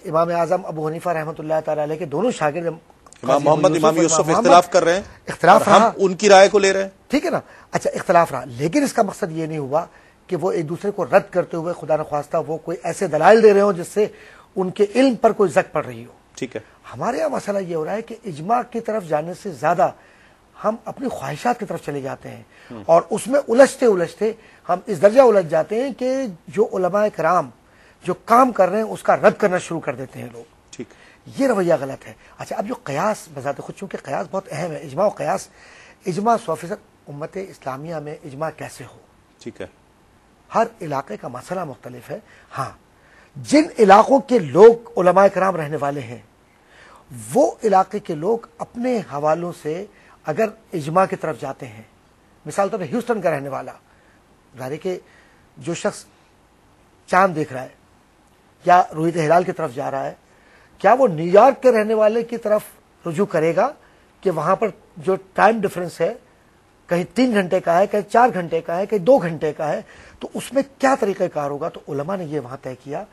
امام اعظم ابو حنیفہ رحمۃ اللہ تعالی علیہ کے دونوں شاگرد امام محمد، امام یوسف اختلاف کر رہے ہیں، اختلاف اور ہم رہا، ان کی رائے کو لے رہے ہیں. ٹھیک ہے نا. اچھا، اختلاف رہا، لیکن اس کا مقصد یہ نہیں ہوا کہ وہ ایک دوسرے کو رد کرتے ہوئے خدا نخواستہ وہ کوئی ایسے دلائل دے رہے ہوں جس سے ان کے علم پر کوئی زک پڑ رہی ہو. ٹھیک ہے. ہمارے یہاں مسئلہ یہ ہو رہا ہے کہ اجماع کی طرف جانے سے زیادہ ہم اپنی خواہشات کی طرف چلے جاتے ہیں، اور اس میں الجھتے الجھتے ہم اس درجہ الجھ جاتے ہیں کہ جو علماء کرام جو کام کر رہے ہیں اس کا رد کرنا شروع کر دیتے ہیں لوگ. ٹھیک، یہ رویہ غلط ہے. اچھا، اب جو قیاس بذات خود، چونکہ قیاس بہت اہم ہے، اجماع و قیاس، اجماع 100% امت اسلامیہ میں اجماع کیسے ہو؟ ٹھیک ہے. ہر علاقے کا مسئلہ مختلف ہے. ہاں، جن علاقوں کے لوگ علماء کرام رہنے والے ہیں، وہ علاقے کے لوگ اپنے حوالوں سے اگر اجماع کی طرف جاتے ہیں، مثال طور پر ہیوسٹن کا رہنے والا، ظاہر ہے کہ جو شخص چاند دیکھ رہا ہے یا رویت ہلال کی طرف جا رہا ہے، کیا وہ نیو یارک کے رہنے والے کی طرف رجوع کرے گا کہ وہاں پر جو ٹائم ڈفرنس ہے کہیں 3 گھنٹے کا ہے، کہیں 4 گھنٹے کا ہے، کہیں 2 گھنٹے کا ہے، تو اس میں کیا طریقہ کار ہوگا؟ تو علماء نے یہ وہاں طے کیا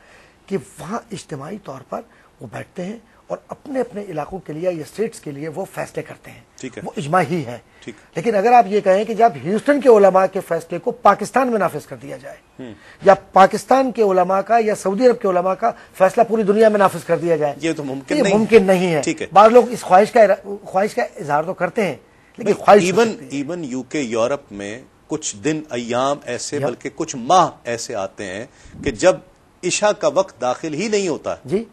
کہ وہاں اجتماعی طور پر وہ بیٹھتے ہیں اور اپنے اپنے علاقوں کے لیے یا اسٹیٹس کے لیے وہ فیصلے کرتے ہیں. ٹھیک ہے. وہ اجماع ہی ہے. ٹھیک. لیکن اگر آپ یہ کہیں کہ جب ہیوسٹن کے علماء کے فیصلے کو پاکستان میں نافذ کر دیا جائے، یا پاکستان کے علماء کا یا سعودی عرب کے علماء کا فیصلہ پوری دنیا میں نافذ کر دیا جائے، یہ تو ممکن نہیں ہے. ٹھیک ہے. بعض لوگ اس خواہش کا اظہار تو کرتے ہیں، لیکن خواہش ایون یو کے یورپ میں کچھ دن، ایام ایسے، بلکہ کچھ ماہ ایسے آتے ہیں کہ جب عشاء کا وقت داخل ہی نہیں ہوتا، جی،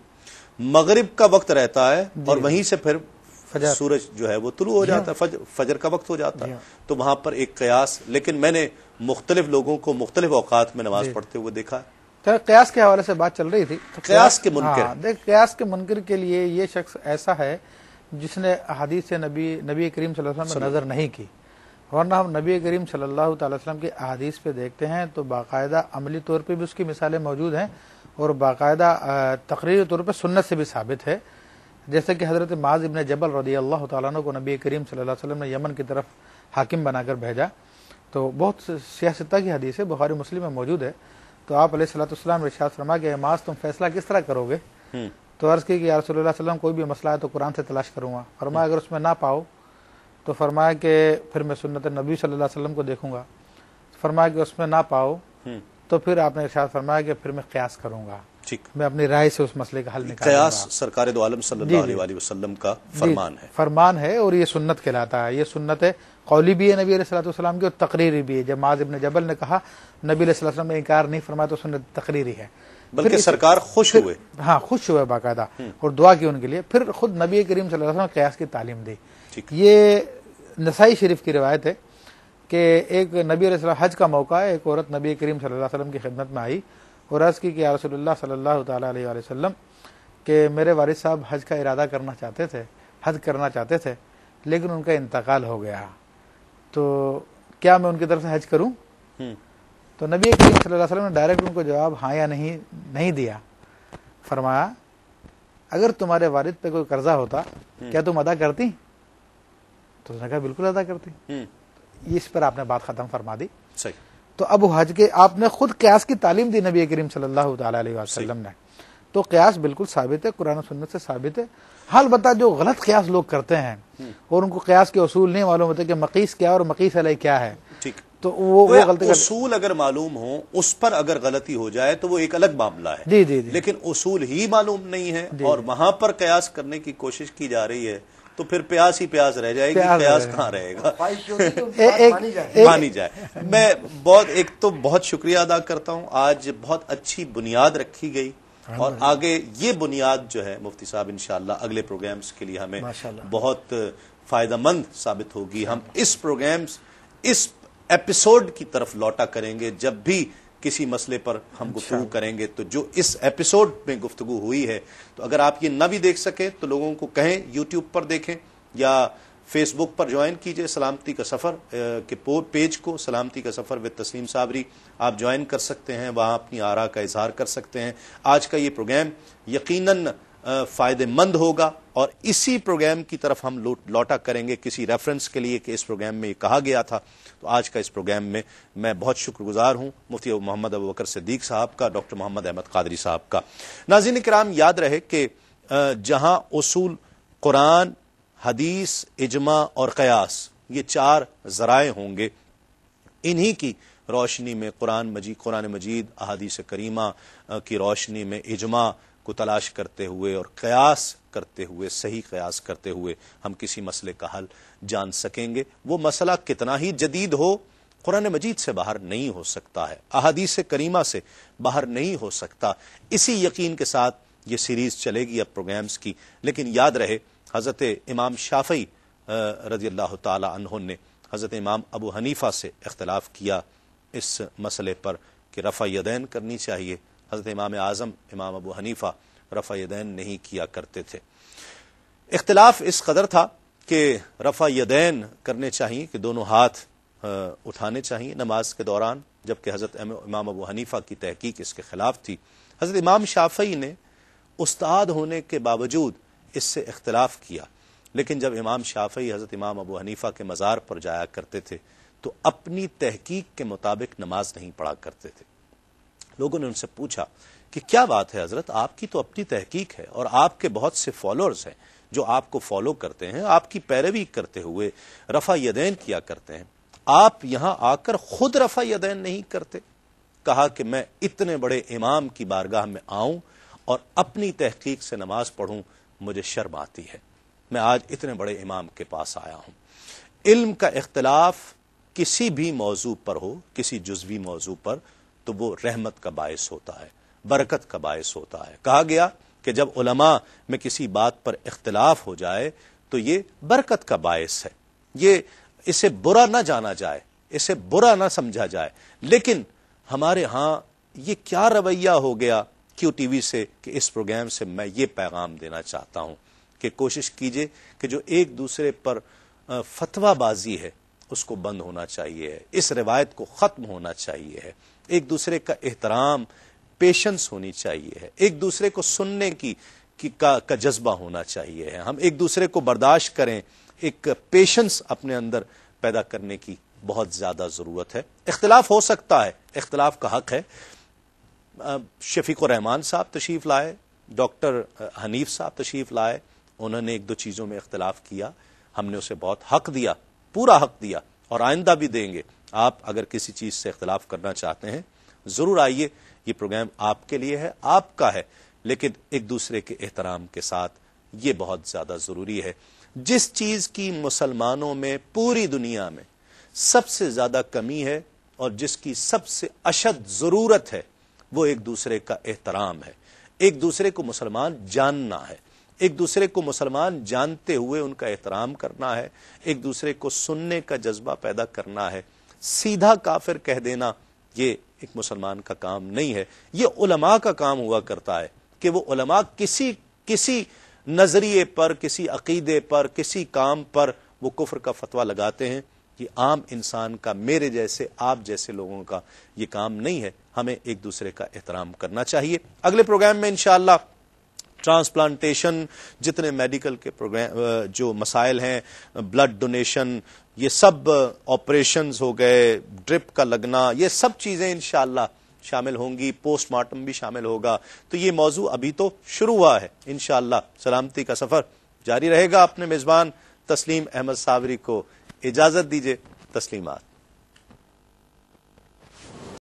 مغرب کا وقت رہتا ہے، اور وہیں سے پھر سورج جو ہے وہ طلوع ہو جاتا ہے، فجر کا وقت ہو جاتا ہے. تو وہاں پر ایک قیاس، لیکن میں نے مختلف لوگوں کو مختلف اوقات میں نماز پڑھتے ہوئے دیکھا. قیاس کے حوالے سے بات چل رہی تھی. قیاس کے منکر، دیکھ، قیاس کے منکر کے لیے یہ شخص ایسا ہے جس نے احادیث نبی کریم صلی اللہ علیہ وسلم میں نظر نہیں کی، ورنہ ہم نبی کریم صلی اللہ تعالی وسلم کی احادیث پہ دیکھتے ہیں تو باقاعدہ عملی طور پہ بھی اس کی مثالیں موجود ہیں، اور باقاعدہ تقریری طور پہ سنت سے بھی ثابت ہے. جیسے کہ حضرت معاذ ابن جبل رضی اللہ تعالیٰ عنہ کو نبی کریم صلی اللہ علیہ وسلم نے یمن کی طرف حاکم بنا کر بھیجا، تو بہت سیاستہ کی حدیث ہے، بخاری مسلم میں موجود ہے. تو آپ علیہ الصلوۃ والسلام نے ارشاد فرمایا کہ معاذ تم فیصلہ کس طرح کرو گے؟ تو عرض کی کہ یا رسول اللہ صلی اللہ علیہ وسلم کوئی بھی مسئلہ ہے تو قرآن سے تلاش کروں گا. فرمایا اگر اس میں نہ پاؤ تو فرمایا کہ پھر میں سنت نبی صلی اللہ علیہ وسلم کو دیکھوں گا. فرمایا کہ اس میں نہ پاؤ تو پھر آپ نے ارشاد فرمایا کہ پھر میں قیاس کروں گا، میں اپنی رائے سے اس مسئلے کا حل نکالوں گا. قیاس سرکار دو عالم صلی اللہ علیہ وسلم کا فرمان ہے، اور یہ سنت کہلاتا ہے. یہ سنت قولی بھی ہے نبی علیہ الصلوۃ والسلام کی، اور تقریری بھی ہے. جب معاذ ابن جبل نے کہا نبی علیہ الصلوۃ والسلام نے انکار نہیں فرمایا تو سنت تقریری ہے، بلکہ سرکار خوش ہوئے. ہاں، خوش ہوئے باقاعدہ، اور دعا کی ان کے لیے. پھر خود نبی کریم صلی اللہ علیہ وسلم نے قیاس کی تعلیم دی. یہ نسائی شریف کی روایت ہے کہ ایک نبی علیہ السلام حج کا موقع ہے، ایک عورت نبی کریم صلی اللہ علیہ وسلم کی خدمت میں آئی اور عرض کی کہ یا رسول اللہ صلی اللہ تعالیٰ علیہ وسلم کہ میرے والد صاحب حج کا ارادہ کرنا چاہتے تھے، حج کرنا چاہتے تھے، لیکن ان کا انتقال ہو گیا، تو کیا میں ان کی طرف سے حج کروں؟ تو نبی کریم صلی اللہ علیہ وسلم نے ڈائریکٹ ان کو جواب ہاں یا نہیں دیا. فرمایا اگر تمہارے والد پہ کوئی قرضہ ہوتا کیا تم ادا کرتی؟ تو اس نے کہا بالکل ادا کرتے. اس پر آپ نے بات ختم فرما دی. صحیح. تو اب حج کے آپ نے خود قیاس کی تعلیم دی نبی کریم صلی اللہ تعالی علیہ وسلم نے, تو قیاس بالکل ثابت ہے, قرآن و سنت سے ثابت ہے. البتہ جو غلط قیاس لوگ کرتے ہیں اور ان کو قیاس کے اصول نہیں معلوم ہوتے کہ مقیس کیا اور مقیس علیہ کیا ہے, ٹھیک, تو وہ غلطی اصول اگر معلوم ہو اس پر اگر غلطی ہو جائے تو وہ ایک الگ معاملہ ہے. جی جی جی. لیکن اصول ہی معلوم نہیں ہے اور وہاں پر قیاس کرنے کی کوشش کی جا رہی ہے تو پھر پیاس ہی پیاس رہ جائے گی, قیاس کہاں رہے گا, مانی جائے. میں ایک تو بہت شکریہ ادا کرتا ہوں, آج بہت اچھی بنیاد رکھی گئی اور آگے یہ بنیاد جو ہے مفتی صاحب انشاءاللہ اگلے پروگرامز کے لیے ہمیں بہت فائدہ مند ثابت ہوگی. ہم اس پروگرامز اس ایپیسوڈ کی طرف لوٹا کریں گے جب بھی کسی مسئلے پر ہم گفتگو کریں گے. تو جو اس ایپیسوڈ میں گفتگو ہوئی ہے تو اگر آپ یہ نہ بھی دیکھ سکیں تو لوگوں کو کہیں یوٹیوب پر دیکھیں یا فیس بک پر جوائن کیجئے سلامتی کا سفر کے پیج کو, سلامتی کا سفر وتھ تسلیم صابری, آپ جوائن کر سکتے ہیں, وہاں اپنی آراء کا اظہار کر سکتے ہیں. آج کا یہ پروگرام یقیناً فائدہ مند ہوگا اور اسی پروگرام کی طرف ہم لوٹا کریں گے کسی ریفرنس کے لیے کہ اس پروگرام میں یہ کہا گیا تھا. تو آج کا اس پروگرام میں میں بہت شکر گزار ہوں مفتی محمد ابوبکر صدیق صاحب کا, ڈاکٹر محمد احمد قادری صاحب کا. ناظرین کرام, یاد رہے کہ جہاں اصول قرآن, حدیث, اجماع اور قیاس یہ 4 ذرائع ہوں گے, انہی کی روشنی میں قرآن مجید, احادیث کریمہ کی روشنی میں اجماع کو تلاش کرتے ہوئے اور قیاس کرتے ہوئے, صحیح قیاس کرتے ہوئے ہم کسی مسئلے کا حل جان سکیں گے. وہ مسئلہ کتنا ہی جدید ہو قرآن مجید سے باہر نہیں ہو سکتا ہے, احادیث کریمہ سے باہر نہیں ہو سکتا. اسی یقین کے ساتھ یہ سیریز چلے گی اب پروگرامز کی. لیکن یاد رہے حضرت امام شافعی رضی اللہ تعالی عنہ نے حضرت امام ابو حنیفہ سے اختلاف کیا اس مسئلے پر کہ رفع یدین کرنی چاہیے. حضرت امام اعظم امام ابو حنیفہ رفع یدین نہیں کیا کرتے تھے. اختلاف اس قدر تھا کہ رفع یدین کرنے چاہیے کہ دونوں ہاتھ اٹھانے چاہیے نماز کے دوران, جبکہ حضرت امام ابو حنیفہ کی تحقیق اس کے خلاف تھی. حضرت امام شافعی نے استاد ہونے کے باوجود اس سے اختلاف کیا, لیکن جب امام شافعی حضرت امام ابو حنیفہ کے مزار پر جایا کرتے تھے تو اپنی تحقیق کے مطابق نماز نہیں پڑھا کرتے تھے. لوگوں نے ان سے پوچھا کہ کیا بات ہے حضرت, آپ کی تو اپنی تحقیق ہے اور آپ کے بہت سے فالوورز ہیں جو آپ کو فالو کرتے ہیں, آپ کی پیروی کرتے ہوئے رفع یدین کیا کرتے ہیں, آپ یہاں آ کر خود رفع یدین نہیں کرتے. کہا کہ میں اتنے بڑے امام کی بارگاہ میں آؤں اور اپنی تحقیق سے نماز پڑھوں, مجھے شرم آتی ہے. میں آج اتنے بڑے امام کے پاس آیا ہوں. علم کا اختلاف کسی بھی موضوع پر ہو, کسی جزوی موضوع پر, تو وہ رحمت کا باعث ہوتا ہے, برکت کا باعث ہوتا ہے. کہا گیا کہ جب علماء میں کسی بات پر اختلاف ہو جائے تو یہ برکت کا باعث ہے, یہ اسے برا نہ جانا جائے, اسے برا نہ سمجھا جائے. لیکن ہمارے ہاں یہ کیا رویہ ہو گیا کیو ٹی وی سے کہ اس پروگرام سے میں یہ پیغام دینا چاہتا ہوں کہ کوشش کیجئے کہ جو ایک دوسرے پر فتویٰ بازی ہے اس کو بند ہونا چاہیے ہے, اس روایت کو ختم ہونا چاہیے ہے. ایک دوسرے کا احترام, پیشنس ہونی چاہیے ہے, ایک دوسرے کو سننے کا جذبہ ہونا چاہیے ہے. ہم ایک دوسرے کو برداشت کریں, ایک پیشنس اپنے اندر پیدا کرنے کی بہت زیادہ ضرورت ہے. اختلاف ہو سکتا ہے, اختلاف کا حق ہے. شفیق الرحمان صاحب تشریف لائے, ڈاکٹر حنیف صاحب تشریف لائے, انہوں نے 1-2 چیزوں میں اختلاف کیا, ہم نے اسے بہت حق دیا, پورا حق دیا اور آئندہ بھی دیں گے. آپ اگر کسی چیز سے اختلاف کرنا چاہتے ہیں ضرور آئیے, یہ پروگرام آپ کے لیے ہے, آپ کا ہے, لیکن ایک دوسرے کے احترام کے ساتھ یہ بہت زیادہ ضروری ہے. جس چیز کی مسلمانوں میں پوری دنیا میں سب سے زیادہ کمی ہے اور جس کی سب سے اشد ضرورت ہے وہ ایک دوسرے کا احترام ہے. ایک دوسرے کو مسلمان جاننا ہے, ایک دوسرے کو مسلمان جانتے ہوئے ان کا احترام کرنا ہے, ایک دوسرے کو سننے کا جذبہ پیدا کرنا ہے. سیدھا کافر کہہ دینا یہ ایک مسلمان کا کام نہیں ہے. یہ علماء کا کام ہوا کرتا ہے کہ وہ علماء کسی نظریے پر, کسی عقیدے پر, کسی کام پر وہ کفر کا فتویٰ لگاتے ہیں. یہ عام انسان کا, میرے جیسے, آپ جیسے لوگوں کا یہ کام نہیں ہے. ہمیں ایک دوسرے کا احترام کرنا چاہیے. اگلے پروگرام میں انشاءاللہ ٹرانسپلانٹیشن، جتنے میڈیکل کے پروگرام جو مسائل ہیں، بلڈ ڈونیشن، یہ سب آپریشنز ہو گئے، ڈرپ کا لگنا، یہ سب چیزیں انشاءاللہ شامل ہوں گی، پوسٹ مارٹم بھی شامل ہوگا. تو یہ موضوع ابھی تو شروع ہوا ہے، انشاءاللہ سلامتی کا سفر جاری رہے گا. اپنے میزبان تسلیم احمد صابری کو اجازت دیجیے. تسلیمات.